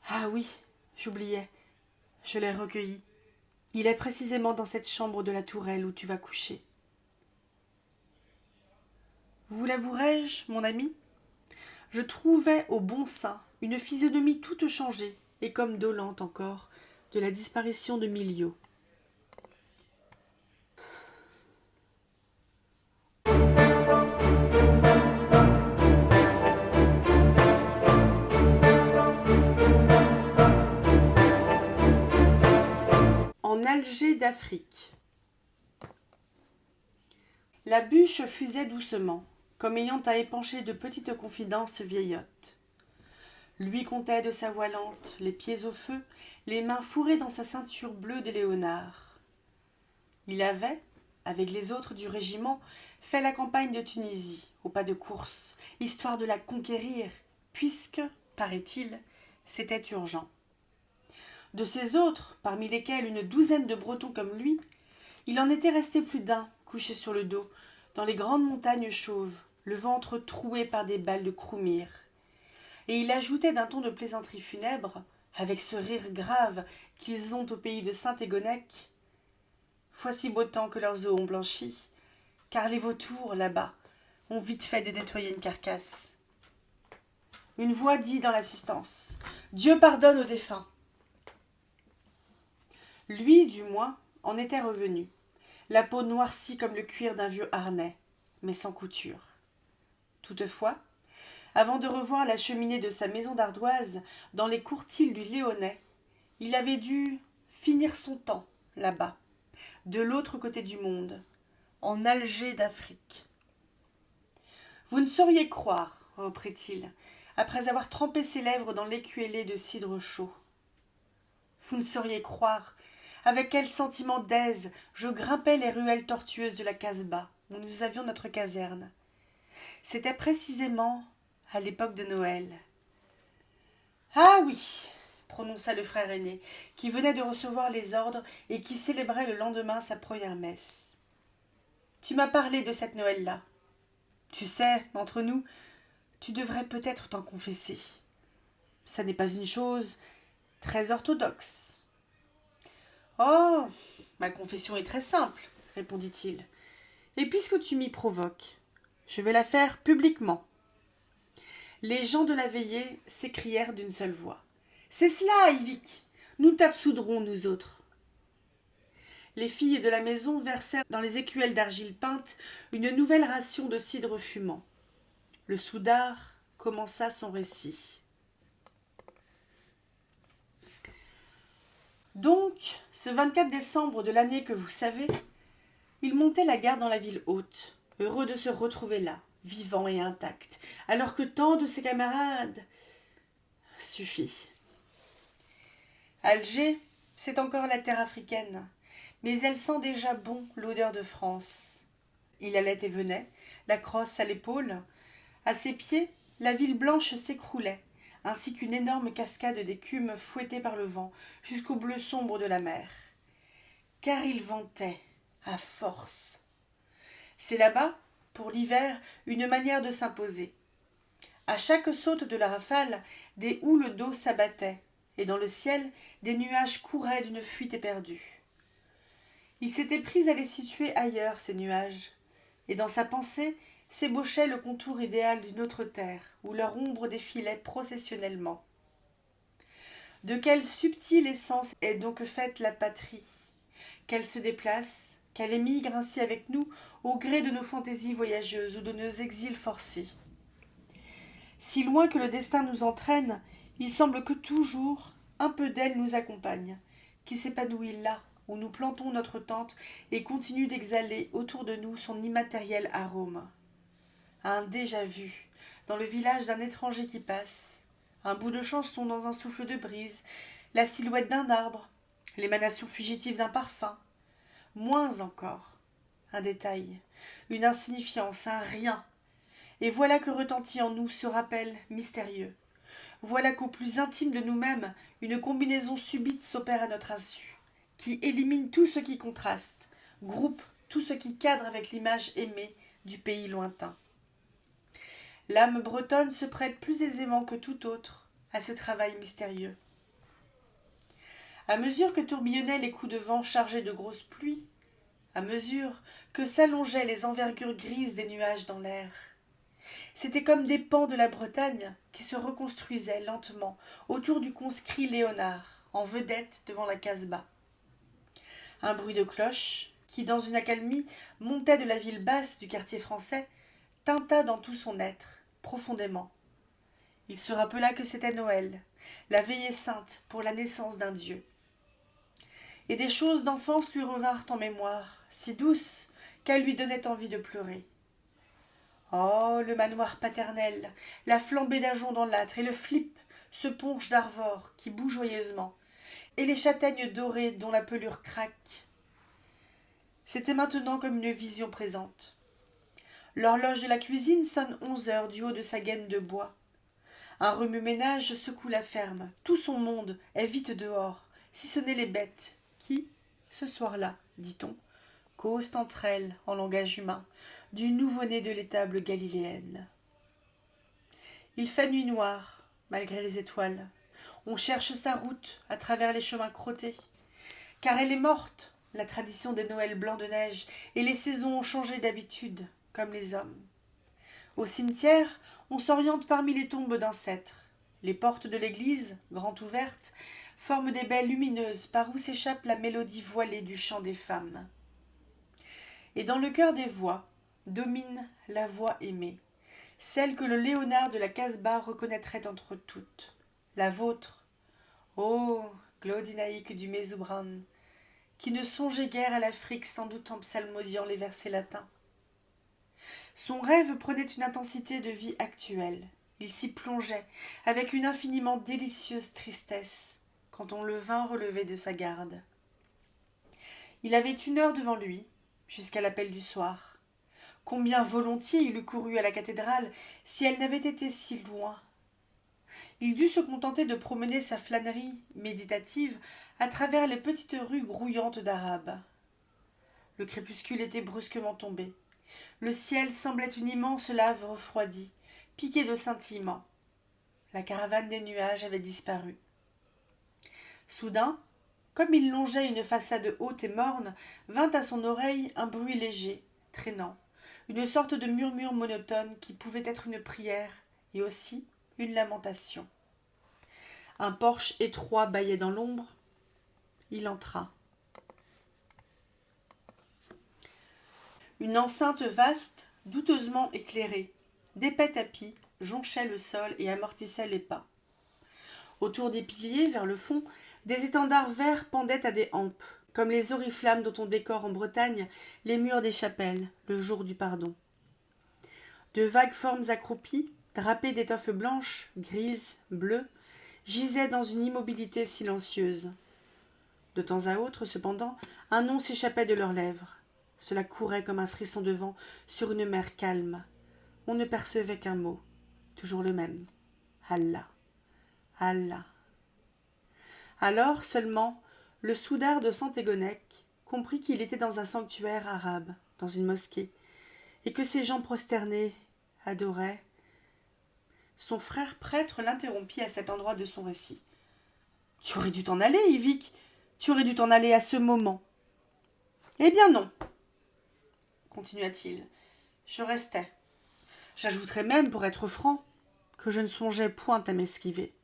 Ah oui, j'oubliais. Je l'ai recueilli. Il est précisément dans cette chambre de la tourelle où tu vas coucher. Vous l'avouerai-je, mon ami, je trouvais au bon saint une physionomie toute changée et comme dolente encore de la disparition de Miliau. En Alger d'Afrique. La bûche fusait doucement, comme ayant à épancher de petites confidences vieillottes. Lui contait de sa voix lente, les pieds au feu, les mains fourrées dans sa ceinture bleue de léonard. Il avait, avec les autres du régiment, fait la campagne de Tunisie, au pas de course, histoire de la conquérir, puisque, paraît-il, c'était urgent. De ces autres, parmi lesquels une douzaine de Bretons comme lui, il en était resté plus d'un, couché sur le dos, dans les grandes montagnes chauves, le ventre troué par des balles de Croumir. Et il ajoutait d'un ton de plaisanterie funèbre, avec ce rire grave qu'ils ont au pays de Saint-Égonec. Voici beau temps que leurs os ont blanchi, car les vautours, là-bas, ont vite fait de nettoyer une carcasse. Une voix dit dans l'assistance : « Dieu pardonne aux défunts !» Lui, du moins, en était revenu, la peau noircie comme le cuir d'un vieux harnais, mais sans couture. Toutefois, avant de revoir la cheminée de sa maison d'ardoise dans les courtils du Léonnais, il avait dû finir son temps là-bas, de l'autre côté du monde, en Alger d'Afrique. « Vous ne sauriez croire, reprit-il, après avoir trempé ses lèvres dans l'écuellée de cidre chaud. Vous ne sauriez croire avec quel sentiment d'aise je grimpais les ruelles tortueuses de la Casbah, où nous avions notre caserne. C'était précisément à l'époque de Noël. »« Ah oui !» prononça le frère aîné, qui venait de recevoir les ordres et qui célébrait le lendemain sa première messe. « Tu m'as parlé de cette Noël-là. Tu sais, entre nous, tu devrais peut-être t'en confesser. Ça n'est pas une chose très orthodoxe. »« Oh, ma confession est très simple, répondit-il. Et puisque tu m'y provoques, je vais la faire publiquement. » Les gens de la veillée s'écrièrent d'une seule voix. « C'est cela, Yvick. Nous t'absoudrons, nous autres. » Les filles de la maison versèrent dans les écuelles d'argile peinte une nouvelle ration de cidre fumant. Le soudard commença son récit. Donc, ce 24 décembre de l'année que vous savez, il montait la garde dans la ville haute, heureux de se retrouver là, vivant et intact, alors que tant de ses camarades... Suffit. Alger, c'est encore la terre africaine, mais elle sent déjà bon l'odeur de France. Il allait et venait, la crosse à l'épaule. À ses pieds, la ville blanche s'écroulait, ainsi qu'une énorme cascade d'écume fouettée par le vent jusqu'au bleu sombre de la mer. Car il ventait, à force. C'est là-bas, pour l'hiver, une manière de s'imposer. À chaque saute de la rafale, des houles d'eau s'abattaient, et dans le ciel, des nuages couraient d'une fuite éperdue. Il s'était pris à les situer ailleurs, ces nuages, et dans sa pensée s'ébauchait le contour idéal d'une autre terre, où leur ombre défilait processionnellement. De quelle subtile essence est donc faite la patrie, qu'elle se déplace, qu'elle émigre ainsi avec nous au gré de nos fantaisies voyageuses ou de nos exils forcés. Si loin que le destin nous entraîne, il semble que toujours un peu d'elle nous accompagne, qui s'épanouit là où nous plantons notre tente et continue d'exhaler autour de nous son immatériel arôme. Un déjà-vu, dans le village d'un étranger qui passe, un bout de chanson dans un souffle de brise, la silhouette d'un arbre, l'émanation fugitive d'un parfum, moins encore, un détail, une insignifiance, un rien, et voilà que retentit en nous ce rappel mystérieux. Voilà qu'au plus intime de nous-mêmes, une combinaison subite s'opère à notre insu, qui élimine tout ce qui contraste, groupe tout ce qui cadre avec l'image aimée du pays lointain. L'âme bretonne se prête plus aisément que tout autre à ce travail mystérieux. À mesure que tourbillonnaient les coups de vent chargés de grosses pluies, à mesure que s'allongeaient les envergures grises des nuages dans l'air, c'était comme des pans de la Bretagne qui se reconstruisaient lentement autour du conscrit Léonard, en vedette devant la Casbah. Un bruit de cloche, qui dans une accalmie montait de la ville basse du quartier français, tinta dans tout son être, profondément. Il se rappela que c'était Noël, la veillée sainte pour la naissance d'un Dieu. Et des choses d'enfance lui revinrent en mémoire, si douces qu'elles lui donnaient envie de pleurer. Oh, le manoir paternel, la flambée d'ajoncs dans l'âtre et le flip, ce punch d'Arvor qui bout joyeusement, et les châtaignes dorées dont la pelure craque. C'était maintenant comme une vision présente. L'horloge de la cuisine sonne 11 heures du haut de sa gaine de bois. Un remue-ménage secoue la ferme. Tout son monde est vite dehors, si ce n'est les bêtes, qui, ce soir-là, dit-on, causent entre elles, en langage humain, du nouveau-né de l'étable galiléenne. Il fait nuit noire, malgré les étoiles. On cherche sa route à travers les chemins crottés. Car elle est morte, la tradition des Noëls blancs de neige, et les saisons ont changé d'habitude, comme les hommes. Au cimetière, On s'oriente parmi les tombes d'ancêtres. Les portes de l'église, grand ouvertes, forment des baies lumineuses par où s'échappe la mélodie voilée du chant des femmes. Et dans le cœur des voix, domine la voix aimée, celle que le Léonard de la Casbah reconnaîtrait entre toutes, la vôtre, ô Glaudinaïque du Mézoubran, qui ne songeait guère à l'Afrique sans doute en psalmodiant les versets latins. Son rêve prenait une intensité de vie actuelle. Il s'y plongeait avec une infiniment délicieuse tristesse quand on le vint relever de sa garde. Il avait 1 heure devant lui, jusqu'à l'appel du soir. Combien volontiers il eût couru à la cathédrale si elle n'avait été si loin. Il dut se contenter de promener sa flânerie méditative à travers les petites rues grouillantes d'Arabes. Le crépuscule était brusquement tombé. Le ciel semblait une immense lave refroidie, piquée de scintillements. La caravane des nuages avait disparu. Soudain, comme il longeait une façade haute et morne, vint à son oreille un bruit léger, traînant, une sorte de murmure monotone qui pouvait être une prière et aussi une lamentation. Un porche étroit bâillait dans l'ombre. Il entra. Une enceinte vaste, douteusement éclairée, d'épais tapis jonchaient le sol et amortissaient les pas. Autour des piliers, vers le fond, des étendards verts pendaient à des hampes, comme les oriflammes dont on décore en Bretagne les murs des chapelles, le jour du pardon. De vagues formes accroupies, drapées d'étoffes blanches, grises, bleues, gisaient dans une immobilité silencieuse. De temps à autre, cependant, un nom s'échappait de leurs lèvres. Cela courait comme un frisson de vent sur une mer calme. On ne percevait qu'un mot, toujours le même. Allah. Allah. Alors seulement, le soudard de Santégonec comprit qu'il était dans un sanctuaire arabe, dans une mosquée, et que ces gens prosternés adoraient. Son frère prêtre l'interrompit à cet endroit de son récit. « Tu aurais dû t'en aller, Yvick. Tu aurais dû t'en aller à ce moment. »« Eh bien non, continua-t-il. Je restais. J'ajouterais même, pour être franc, que je ne songeais point à m'esquiver.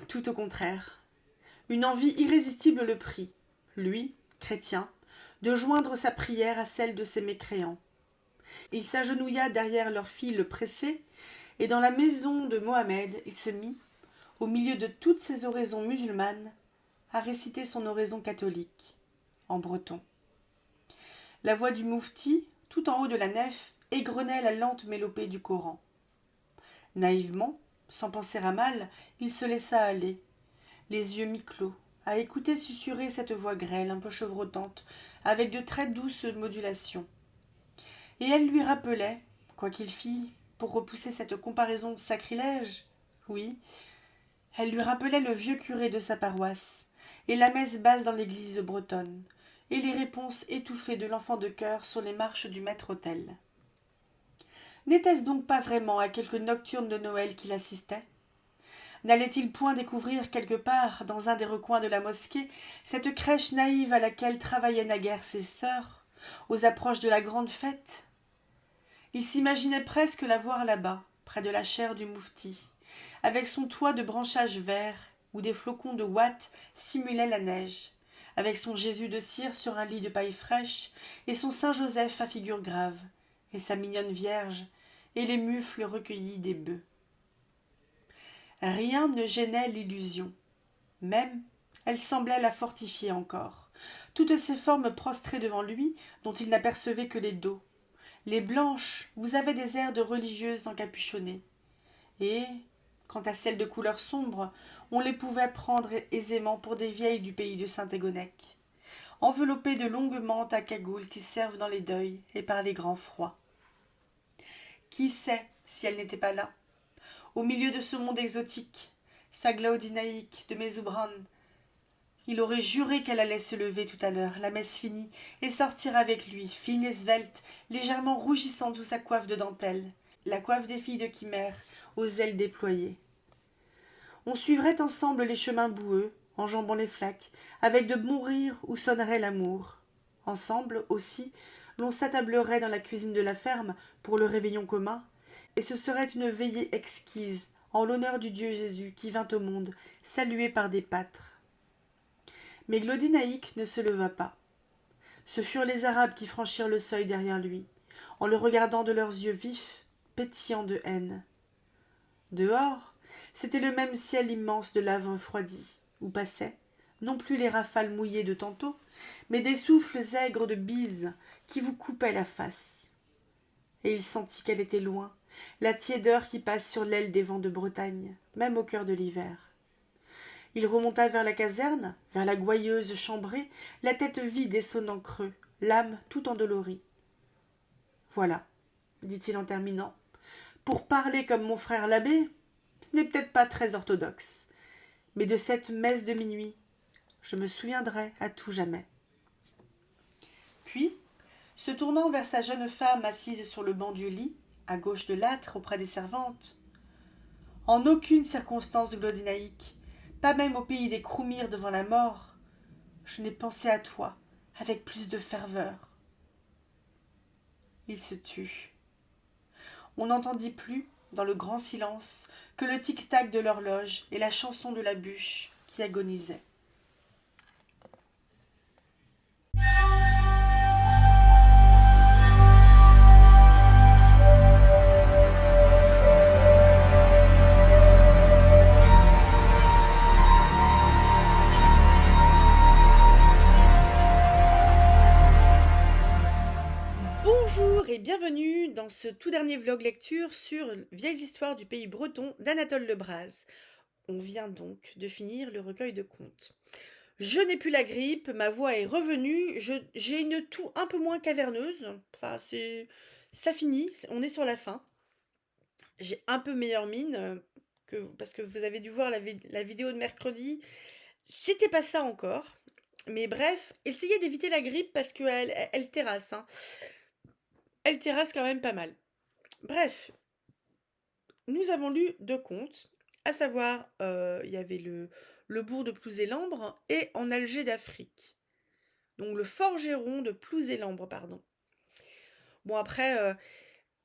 Tout au contraire. Une envie irrésistible le prit, lui, chrétien, de joindre sa prière à celle de ses mécréants. Il s'agenouilla derrière leur file pressée, et dans la maison de Mohammed, il se mit, au milieu de toutes ses oraisons musulmanes, à réciter son oraison catholique, en breton. La voix du moufti, tout en haut de la nef, égrenait la lente mélopée du Coran. Naïvement, sans penser à mal, il se laissa aller, les yeux mi-clos, à écouter susurrer cette voix grêle, un peu chevrotante, avec de très douces modulations. Et elle lui rappelait, quoi qu'il fît, pour repousser cette comparaison sacrilège, oui, elle lui rappelait le vieux curé de sa paroisse, et la messe basse dans l'église bretonne, et les réponses étouffées de l'enfant de chœur sur les marches du maître-autel. N'était-ce donc pas vraiment à quelque nocturne de Noël qu'il assistait ? N'allait-il point découvrir quelque part, dans un des recoins de la mosquée, cette crèche naïve à laquelle travaillaient naguère ses sœurs, aux approches de la grande fête ? Il s'imaginait presque la voir là-bas, près de la chaire du moufti, avec son toit de branchages verts, où des flocons de ouate simulaient la neige, avec son Jésus de cire sur un lit de paille fraîche, et son Saint-Joseph à figure grave, et sa mignonne Vierge, et les mufles recueillis des bœufs. Rien ne gênait l'illusion. Même, elle semblait la fortifier encore. Toutes ces formes prostrées devant lui, dont il n'apercevait que les dos. Les blanches, vous avez des airs de religieuses encapuchonnées. Et, quant à celles de couleur sombre, on les pouvait prendre aisément pour des vieilles du pays de Saint-Égonec, enveloppées de longues mantes à cagoule qui servent dans les deuils et par les grands froids. Qui sait si elle n'était pas là, au milieu de ce monde exotique, sa Glaudinaïque de Mézoubran. Il aurait juré qu'elle allait se lever tout à l'heure, la messe finie, et sortir avec lui, fine et svelte, légèrement rougissante sous sa coiffe de dentelle, la coiffe des filles de Khmer, aux ailes déployées. On suivrait ensemble les chemins boueux, enjambant les flaques, avec de bons rires où sonnerait l'amour. Ensemble, aussi, l'on s'attablerait dans la cuisine de la ferme pour le réveillon commun, et ce serait une veillée exquise en l'honneur du Dieu Jésus qui vint au monde, salué par des pâtres. Mais Glodinaïque ne se leva pas. Ce furent les Arabes qui franchirent le seuil derrière lui, en le regardant de leurs yeux vifs, pétillants de haine. Dehors, c'était le même ciel immense de lave refroidie, où passaient, non plus les rafales mouillées de tantôt, mais des souffles aigres de bise qui vous coupaient la face. Et il sentit qu'elle était loin, la tiédeur qui passe sur l'aile des vents de Bretagne, même au cœur de l'hiver. Il remonta vers la caserne, vers la gouailleuse chambrée, la tête vide et sonnant creux, l'âme tout endolorie. Voilà, dit-il en terminant, pour parler comme mon frère l'abbé, ce n'est peut-être pas très orthodoxe, mais de cette messe de minuit, je me souviendrai à tout jamais. Puis, se tournant vers sa jeune femme assise sur le banc du lit, à gauche de l'âtre auprès des servantes, en aucune circonstance glodinaïque, pas même au pays des Croumires devant la mort, je n'ai pensé à toi avec plus de ferveur. Il se tut. On n'entendit plus, dans le grand silence, que le tic-tac de l'horloge et la chanson de la bûche qui agonisait. Bonjour et bienvenue dans ce tout dernier vlog lecture sur Vieilles histoires du pays breton d'Anatole Lebras. On vient donc de finir le recueil de contes. Je n'ai plus la grippe, ma voix est revenue, j'ai une toux un peu moins caverneuse, enfin ça finit, on est sur la fin. J'ai un peu meilleure mine, parce que vous avez dû voir la vidéo de mercredi, c'était pas ça encore. Mais bref, essayez d'éviter la grippe parce qu'elle terrasse, hein. Elle terrasse quand même pas mal. Bref, nous avons lu 2 contes, à savoir, il y avait le bourg de Plouzélambre et En Alger d'Afrique. Donc le forgeron de Plouzélambre, pardon. Bon après,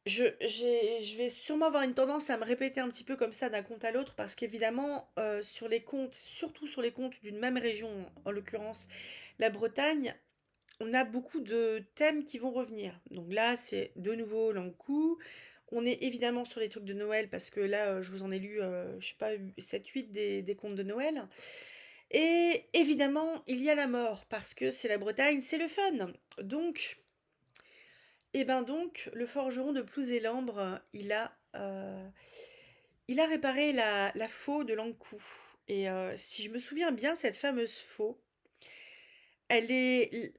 je vais sûrement avoir une tendance à me répéter un petit peu comme ça d'un conte à l'autre parce qu'évidemment, sur les contes, surtout sur les contes d'une même région, en l'occurrence la Bretagne, on a beaucoup de thèmes qui vont revenir. Donc là, c'est de nouveau l'Ankou. On est évidemment sur les trucs de Noël parce que là, je vous en ai lu, je sais pas, 7-8 des contes de Noël. Et évidemment, il y a la mort parce que c'est la Bretagne, c'est le fun. Donc, le forgeron de Plouzélambre, il a réparé la faux de l'Ankou. Et si je me souviens bien, cette fameuse faux,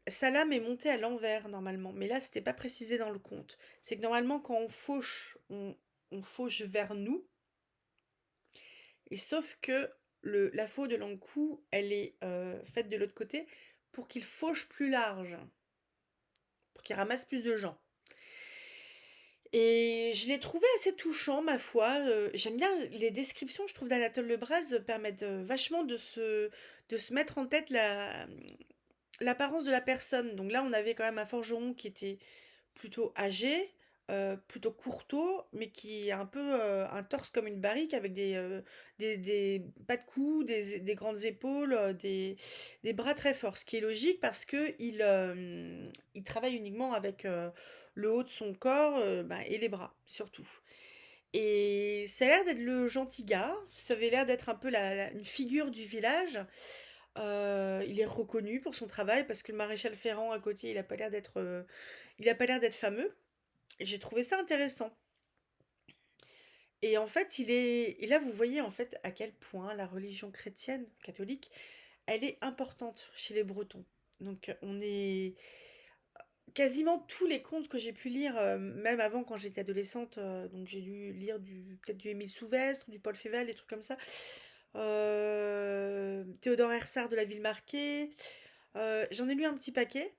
sa lame est montée à l'envers normalement, mais là c'était pas précisé dans le conte. C'est que normalement quand on fauche vers nous, et sauf que la faux de l'Ankou, elle est faite de l'autre côté pour qu'il fauche plus large, pour qu'il ramasse plus de gens. Et je l'ai trouvé assez touchant, ma foi. J'aime bien les descriptions, je trouve, d'Anatole Lebras permettent vachement de se mettre en tête l'apparence de la personne. Donc là, on avait quand même un forgeron qui était plutôt âgé, plutôt courteau, mais qui a un peu un torse comme une barrique avec des pas de cou, des grandes épaules, des bras très forts. Ce qui est logique parce que il travaille uniquement avec le haut de son corps et les bras, surtout. Et ça a l'air d'être le gentil gars, ça avait l'air d'être un peu une figure du village. Il est reconnu pour son travail parce que le maréchal Ferrand à côté, il a pas l'air d'être fameux. Et j'ai trouvé ça intéressant. Et en fait, et là vous voyez en fait à quel point la religion chrétienne catholique, elle est importante chez les Bretons. Donc on est quasiment tous les contes que j'ai pu lire, même avant quand j'étais adolescente, donc j'ai dû lire peut-être du Émile Souvestre, du Paul Féval, des trucs comme ça. Théodore Hersart de La Ville marquée. J'en ai lu un petit paquet.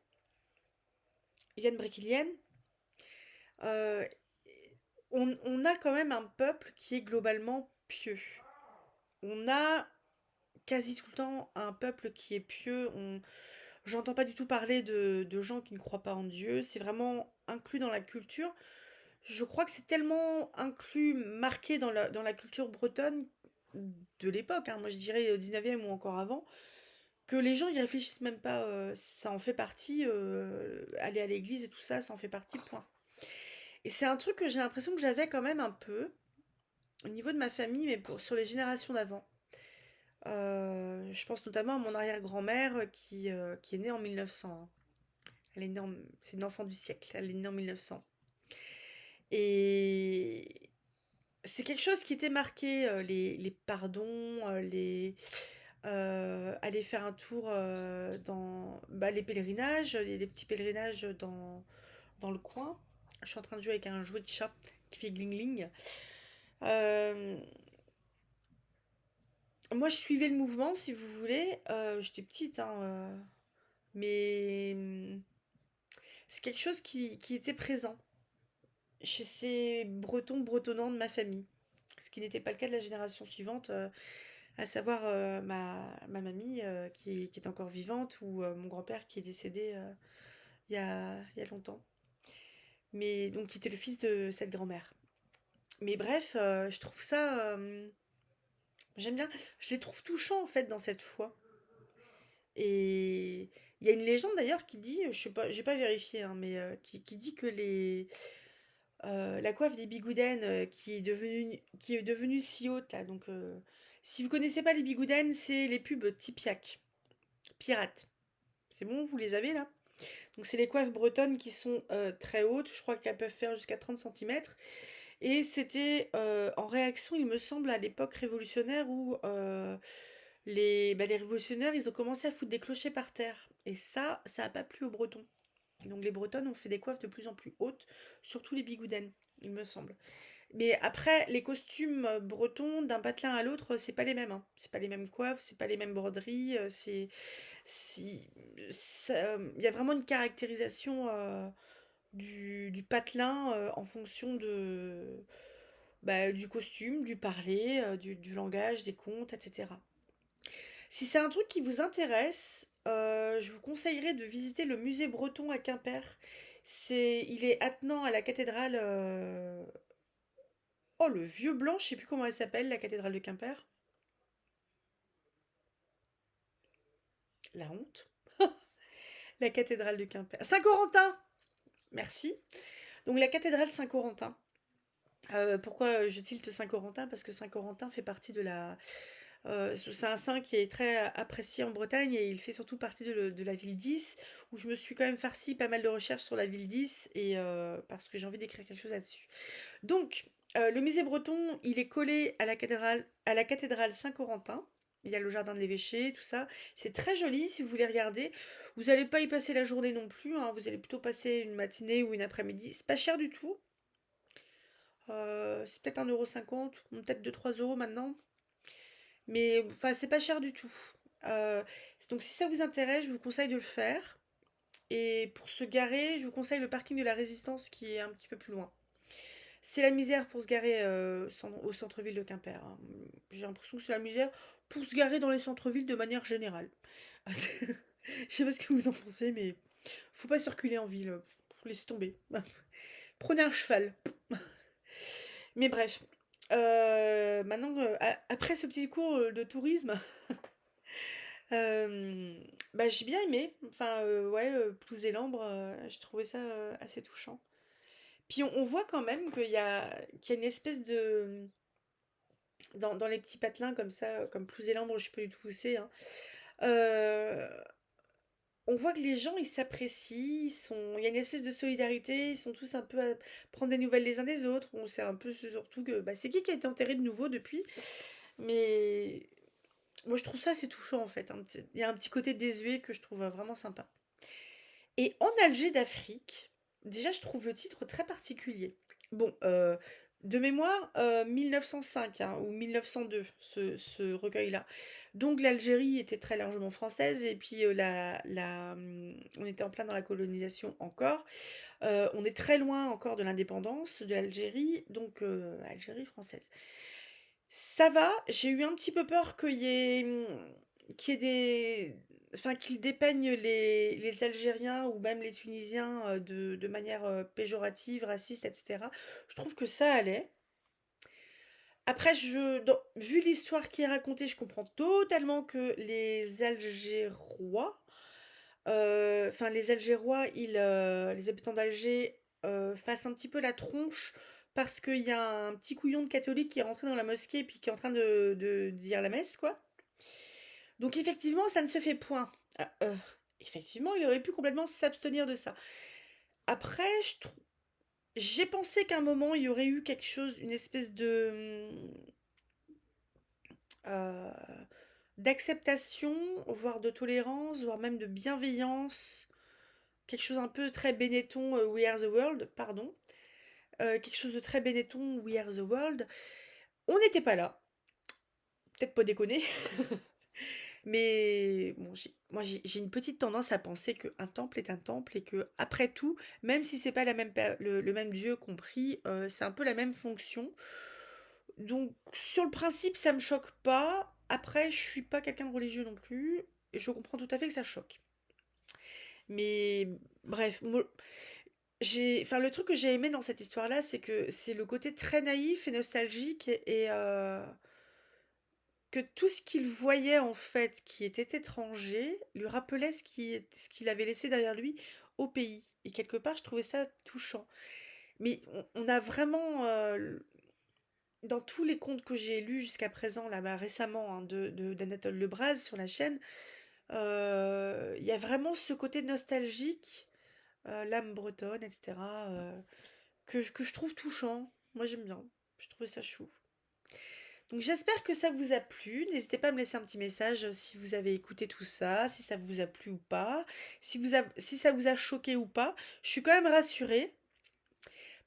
Yann Bréquilienne. Euh, on a quand même un peuple qui est globalement pieux. On a quasi tout le temps un peuple qui est pieux. J'entends pas du tout parler de gens qui ne croient pas en Dieu. C'est vraiment inclus dans la culture. je crois que c'est tellement inclus, marqué dans la culture bretonne de l'époque, hein, moi je dirais au 19e ou encore avant, que les gens y réfléchissent même pas, ça en fait partie, aller à l'église et tout ça, ça en fait partie, point. Et c'est un truc que j'ai l'impression que j'avais quand même un peu, au niveau de ma famille, mais sur les générations d'avant. Je pense notamment à mon arrière-grand-mère qui est née en 1900, hein. C'est une enfant du siècle, elle est née en 1900. Et c'est quelque chose qui était marqué, les pardons, aller faire un tour dans bah, les pèlerinages, les petits pèlerinages dans le coin. Je suis en train de jouer avec un jouet de chat qui fait gling-gling. Euh, Moi, je suivais le mouvement, si vous voulez. J'étais petite, hein, mais c'est quelque chose qui était présent chez ces Bretons, Bretonnants de ma famille. Ce qui n'était pas le cas de la génération suivante, à savoir ma mamie qui est encore vivante ou mon grand-père qui est décédé il y a longtemps. Mais donc, qui était le fils de cette grand-mère. Mais bref, je trouve ça. J'aime bien. Je les trouve touchants en fait dans cette foi. Et il y a une légende d'ailleurs qui dit, je sais pas, j'ai pas vérifié, hein, mais qui dit que la coiffe des Bigouden qui est devenue si haute là. Donc, si vous connaissez pas les Bigouden, c'est les pubs Tipiak, pirates. C'est bon, vous les avez là? Donc c'est les coiffes bretonnes qui sont très hautes, je crois qu'elles peuvent faire jusqu'à 30 centimètres. Et c'était en réaction, il me semble, à l'époque révolutionnaire où les révolutionnaires, ils ont commencé à foutre des clochers par terre. Et ça a pas plu aux Bretons. Donc les Bretonnes ont fait des coiffes de plus en plus hautes, surtout les bigoudens, il me semble. Mais après, les costumes bretons, d'un patelin à l'autre, c'est pas les mêmes, hein. C'est pas les mêmes coiffes, c'est pas les mêmes broderies. Si, il y a vraiment une caractérisation du patelin en fonction du costume, du parler, du langage, des contes, etc. Si c'est un truc qui vous intéresse, je vous conseillerais de visiter le musée breton à Quimper. Il est attenant à la cathédrale. Oh, le Vieux Blanc, je sais plus comment elle s'appelle, la cathédrale de Quimper. La honte. La cathédrale de Quimper. Saint-Corentin. Merci. Donc la cathédrale Saint-Corentin. Pourquoi je tilte Saint-Corentin? Parce que Saint-Corentin fait partie de la. C'est un saint qui est très apprécié en Bretagne et il fait surtout partie de la ville 10, où je me suis quand même farci pas mal de recherches sur la ville 10 et parce que j'ai envie d'écrire quelque chose là-dessus. Donc, le musée breton, il est collé à la cathédrale Saint-Corentin. Il y a le jardin de l'évêché, tout ça. C'est très joli si vous voulez regarder. Vous n'allez pas y passer la journée non plus, hein. Vous allez plutôt passer une matinée ou une après-midi. C'est pas cher du tout. C'est peut-être 1,50 €, peut-être 2-3 € maintenant. Mais enfin, c'est pas cher du tout. Euh, donc si ça vous intéresse, je vous conseille de le faire. Et pour se garer, je vous conseille le parking de la Résistance qui est un petit peu plus loin. C'est la misère pour se garer au centre-ville de Quimper, hein. J'ai l'impression que c'est la misère pour se garer dans les centres-villes de manière générale. Je sais pas ce que vous en pensez, mais faut pas circuler en ville. Laissez tomber. Prenez un cheval. Mais bref. Maintenant, après ce petit cours de tourisme, j'ai bien aimé. Enfin, ouais, Plouz et Lambre, je trouvais ça assez touchant. Puis on voit quand même qu'il y a une espèce de. Dans les petits patelins comme ça, comme Plouz et Lambre, je sais pas du tout où c'est, hein. euh, on voit que les gens, ils s'apprécient, il y a une espèce de solidarité, ils sont tous un peu à prendre des nouvelles les uns des autres. On sait un peu surtout que c'est qui a été enterré de nouveau depuis. Mais moi, je trouve ça assez touchant en fait, hein. Il y a un petit côté désuet que je trouve vraiment sympa. Et En Alger d'Afrique, déjà, je trouve le titre très particulier. Bon, de mémoire, 1905, hein, ou 1902, ce recueil-là. Donc l'Algérie était très largement française, et puis on était en plein dans la colonisation encore. On est très loin encore de l'indépendance de l'Algérie, donc Algérie française. Ça va, j'ai eu un petit peu peur qu'il y ait des enfin, qu'il dépeigne les Algériens ou même les Tunisiens de manière péjorative, raciste, etc. Je trouve que ça allait. Après, vu l'histoire qui est racontée, je comprends totalement que les Algérois, enfin les Algérois, les habitants d'Alger, fassent un petit peu la tronche parce qu'il y a un petit couillon de catholique qui est rentré dans la mosquée et puis qui est en train de dire la messe, quoi. Donc effectivement, ça ne se fait point. Effectivement, il aurait pu complètement s'abstenir de ça. Après, j'ai pensé qu'à un moment, il y aurait eu quelque chose, une espèce euh, d'acceptation, voire de tolérance, voire même de bienveillance. Quelque chose un peu très Benetton, We Are the World, pardon. Quelque chose de très Benetton, We Are the World. On n'était pas là. Peut-être pas déconner. Mais bon, j'ai une petite tendance à penser qu'un temple est un temple et que après tout, même si c'est pas le même Dieu compris, c'est un peu la même fonction. Donc sur le principe, ça me choque pas. Après, je suis pas quelqu'un de religieux non plus. Et je comprends tout à fait que ça choque. Mais bref, enfin le truc que j'ai aimé dans cette histoire-là, c'est que c'est le côté très naïf et nostalgique et que tout ce qu'il voyait en fait qui était étranger lui rappelait ce qu'il avait laissé derrière lui au pays. Et quelque part, je trouvais ça touchant. Mais on a vraiment, dans tous les contes que j'ai lus jusqu'à présent, là, bah, récemment, hein, d'Anatole Lebras sur la chaîne, il y a vraiment ce côté nostalgique, l'âme bretonne, etc., que je trouve touchant. Moi, j'aime bien. Je trouve ça chou. Donc j'espère que ça vous a plu. N'hésitez pas à me laisser un petit message si vous avez écouté tout ça, si ça vous a plu ou pas, si ça vous a choqué ou pas. Je suis quand même rassurée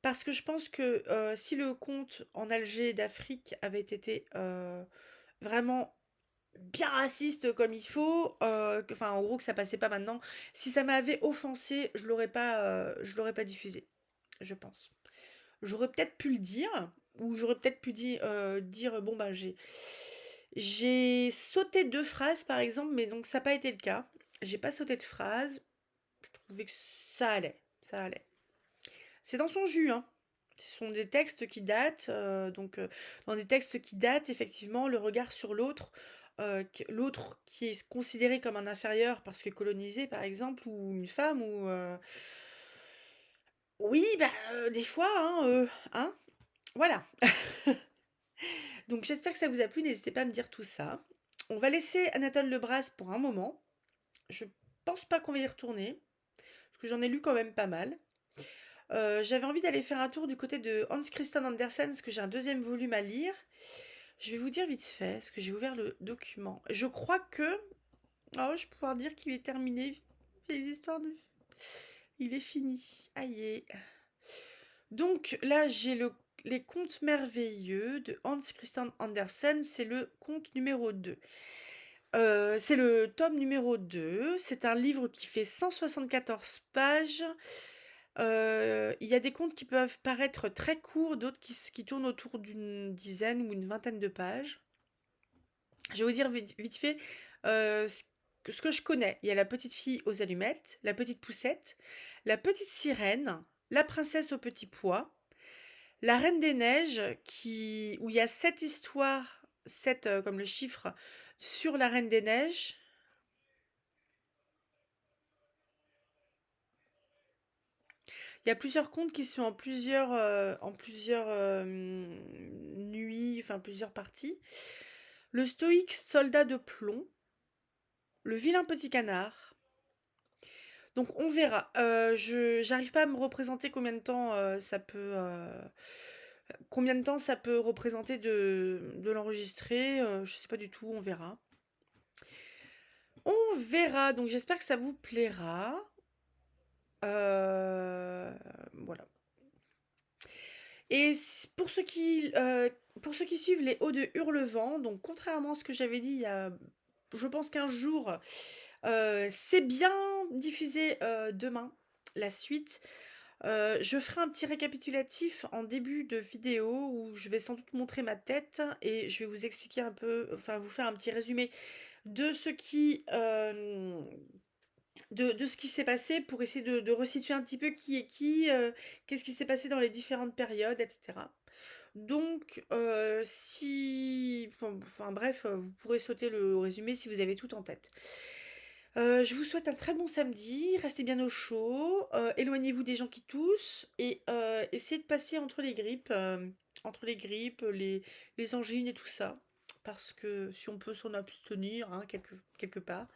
parce que je pense que si le conte en Alger d'Afrique avait été vraiment bien raciste comme il faut, enfin en gros que ça passait pas maintenant, si ça m'avait offensé, je l'aurais pas diffusé, je pense. J'aurais peut-être pu le dire, ou j'aurais peut-être pu dire bon bah j'ai sauté deux phrases par exemple, mais donc ça n'a pas été le cas. J'ai pas sauté de phrase. Je trouvais que ça allait, ça allait. C'est dans son jus, hein. Ce sont des textes qui datent, dans des textes qui datent, effectivement, le regard sur l'autre, l'autre qui est considéré comme un inférieur parce que colonisé, par exemple, ou une femme, oui, bah, des fois, hein, voilà. Donc j'espère que ça vous a plu, n'hésitez pas à me dire tout ça. On va laisser Anatole Lebras pour un moment. Je pense pas qu'on va y retourner, parce que j'en ai lu quand même pas mal. J'avais envie d'aller faire un tour du côté de Hans Christian Andersen, parce que j'ai un deuxième volume à lire. Je vais vous dire vite fait, parce que j'ai ouvert le document. Je crois que... Oh, je vais pouvoir dire qu'il est terminé. Les histoires de... Il est fini. Aïe. Donc là, j'ai les contes merveilleux de Hans Christian Andersen. C'est le conte numéro 2. C'est le tome numéro 2. C'est un livre qui fait 174 pages. Il y a des contes qui peuvent paraître très courts, d'autres qui tournent autour d'une dizaine ou une vingtaine de pages. Je vais vous dire vite fait ce que je connais. Il y a la petite fille aux allumettes, la petite poussette, la petite sirène, la princesse au petit pois, la reine des neiges, où il y a 7 histoires, 7 comme le chiffre, sur la reine des neiges. Il y a plusieurs contes qui sont en plusieurs nuits, enfin plusieurs parties. Le stoïque soldat de plomb, le vilain petit canard. Donc on verra. J'arrive pas à me représenter combien de temps ça peut représenter de l'enregistrer. Je sais pas du tout. On verra. On verra. Donc j'espère que ça vous plaira. Voilà. Et pour ceux qui suivent les Hauts de Hurlevent, donc contrairement à ce que j'avais dit il y a, je pense 15 jours, c'est bien diffusé demain, la suite. Je ferai un petit récapitulatif en début de vidéo où je vais sans doute montrer ma tête et je vais vous expliquer un peu, enfin vous faire un petit résumé de ce qui, de ce qui s'est passé pour essayer de resituer un petit peu qui est qui, qu'est-ce qui s'est passé dans les différentes périodes, etc. Donc, si, enfin bref, vous pourrez sauter le résumé si vous avez tout en tête. Je vous souhaite un très bon samedi, restez bien au chaud, éloignez-vous des gens qui toussent et essayez de passer entre les grippes, les angines et tout ça. Parce que si on peut s'en abstenir, hein, quelque part.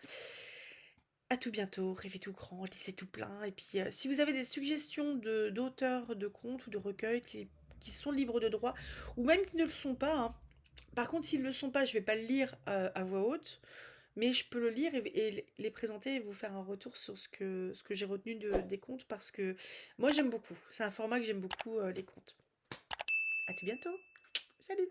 À tout bientôt, rêvez tout grand, lisez tout plein. Et puis, si vous avez des suggestions d'auteurs de contes ou de recueils qui sont libres de droit, ou même qui ne le sont pas, hein. Par contre, s'ils ne le sont pas, je ne vais pas le lire à voix haute, mais je peux le lire et les présenter et vous faire un retour sur ce que j'ai retenu des contes parce que moi j'aime beaucoup. C'est un format que j'aime beaucoup, les contes. À tout bientôt. Salut!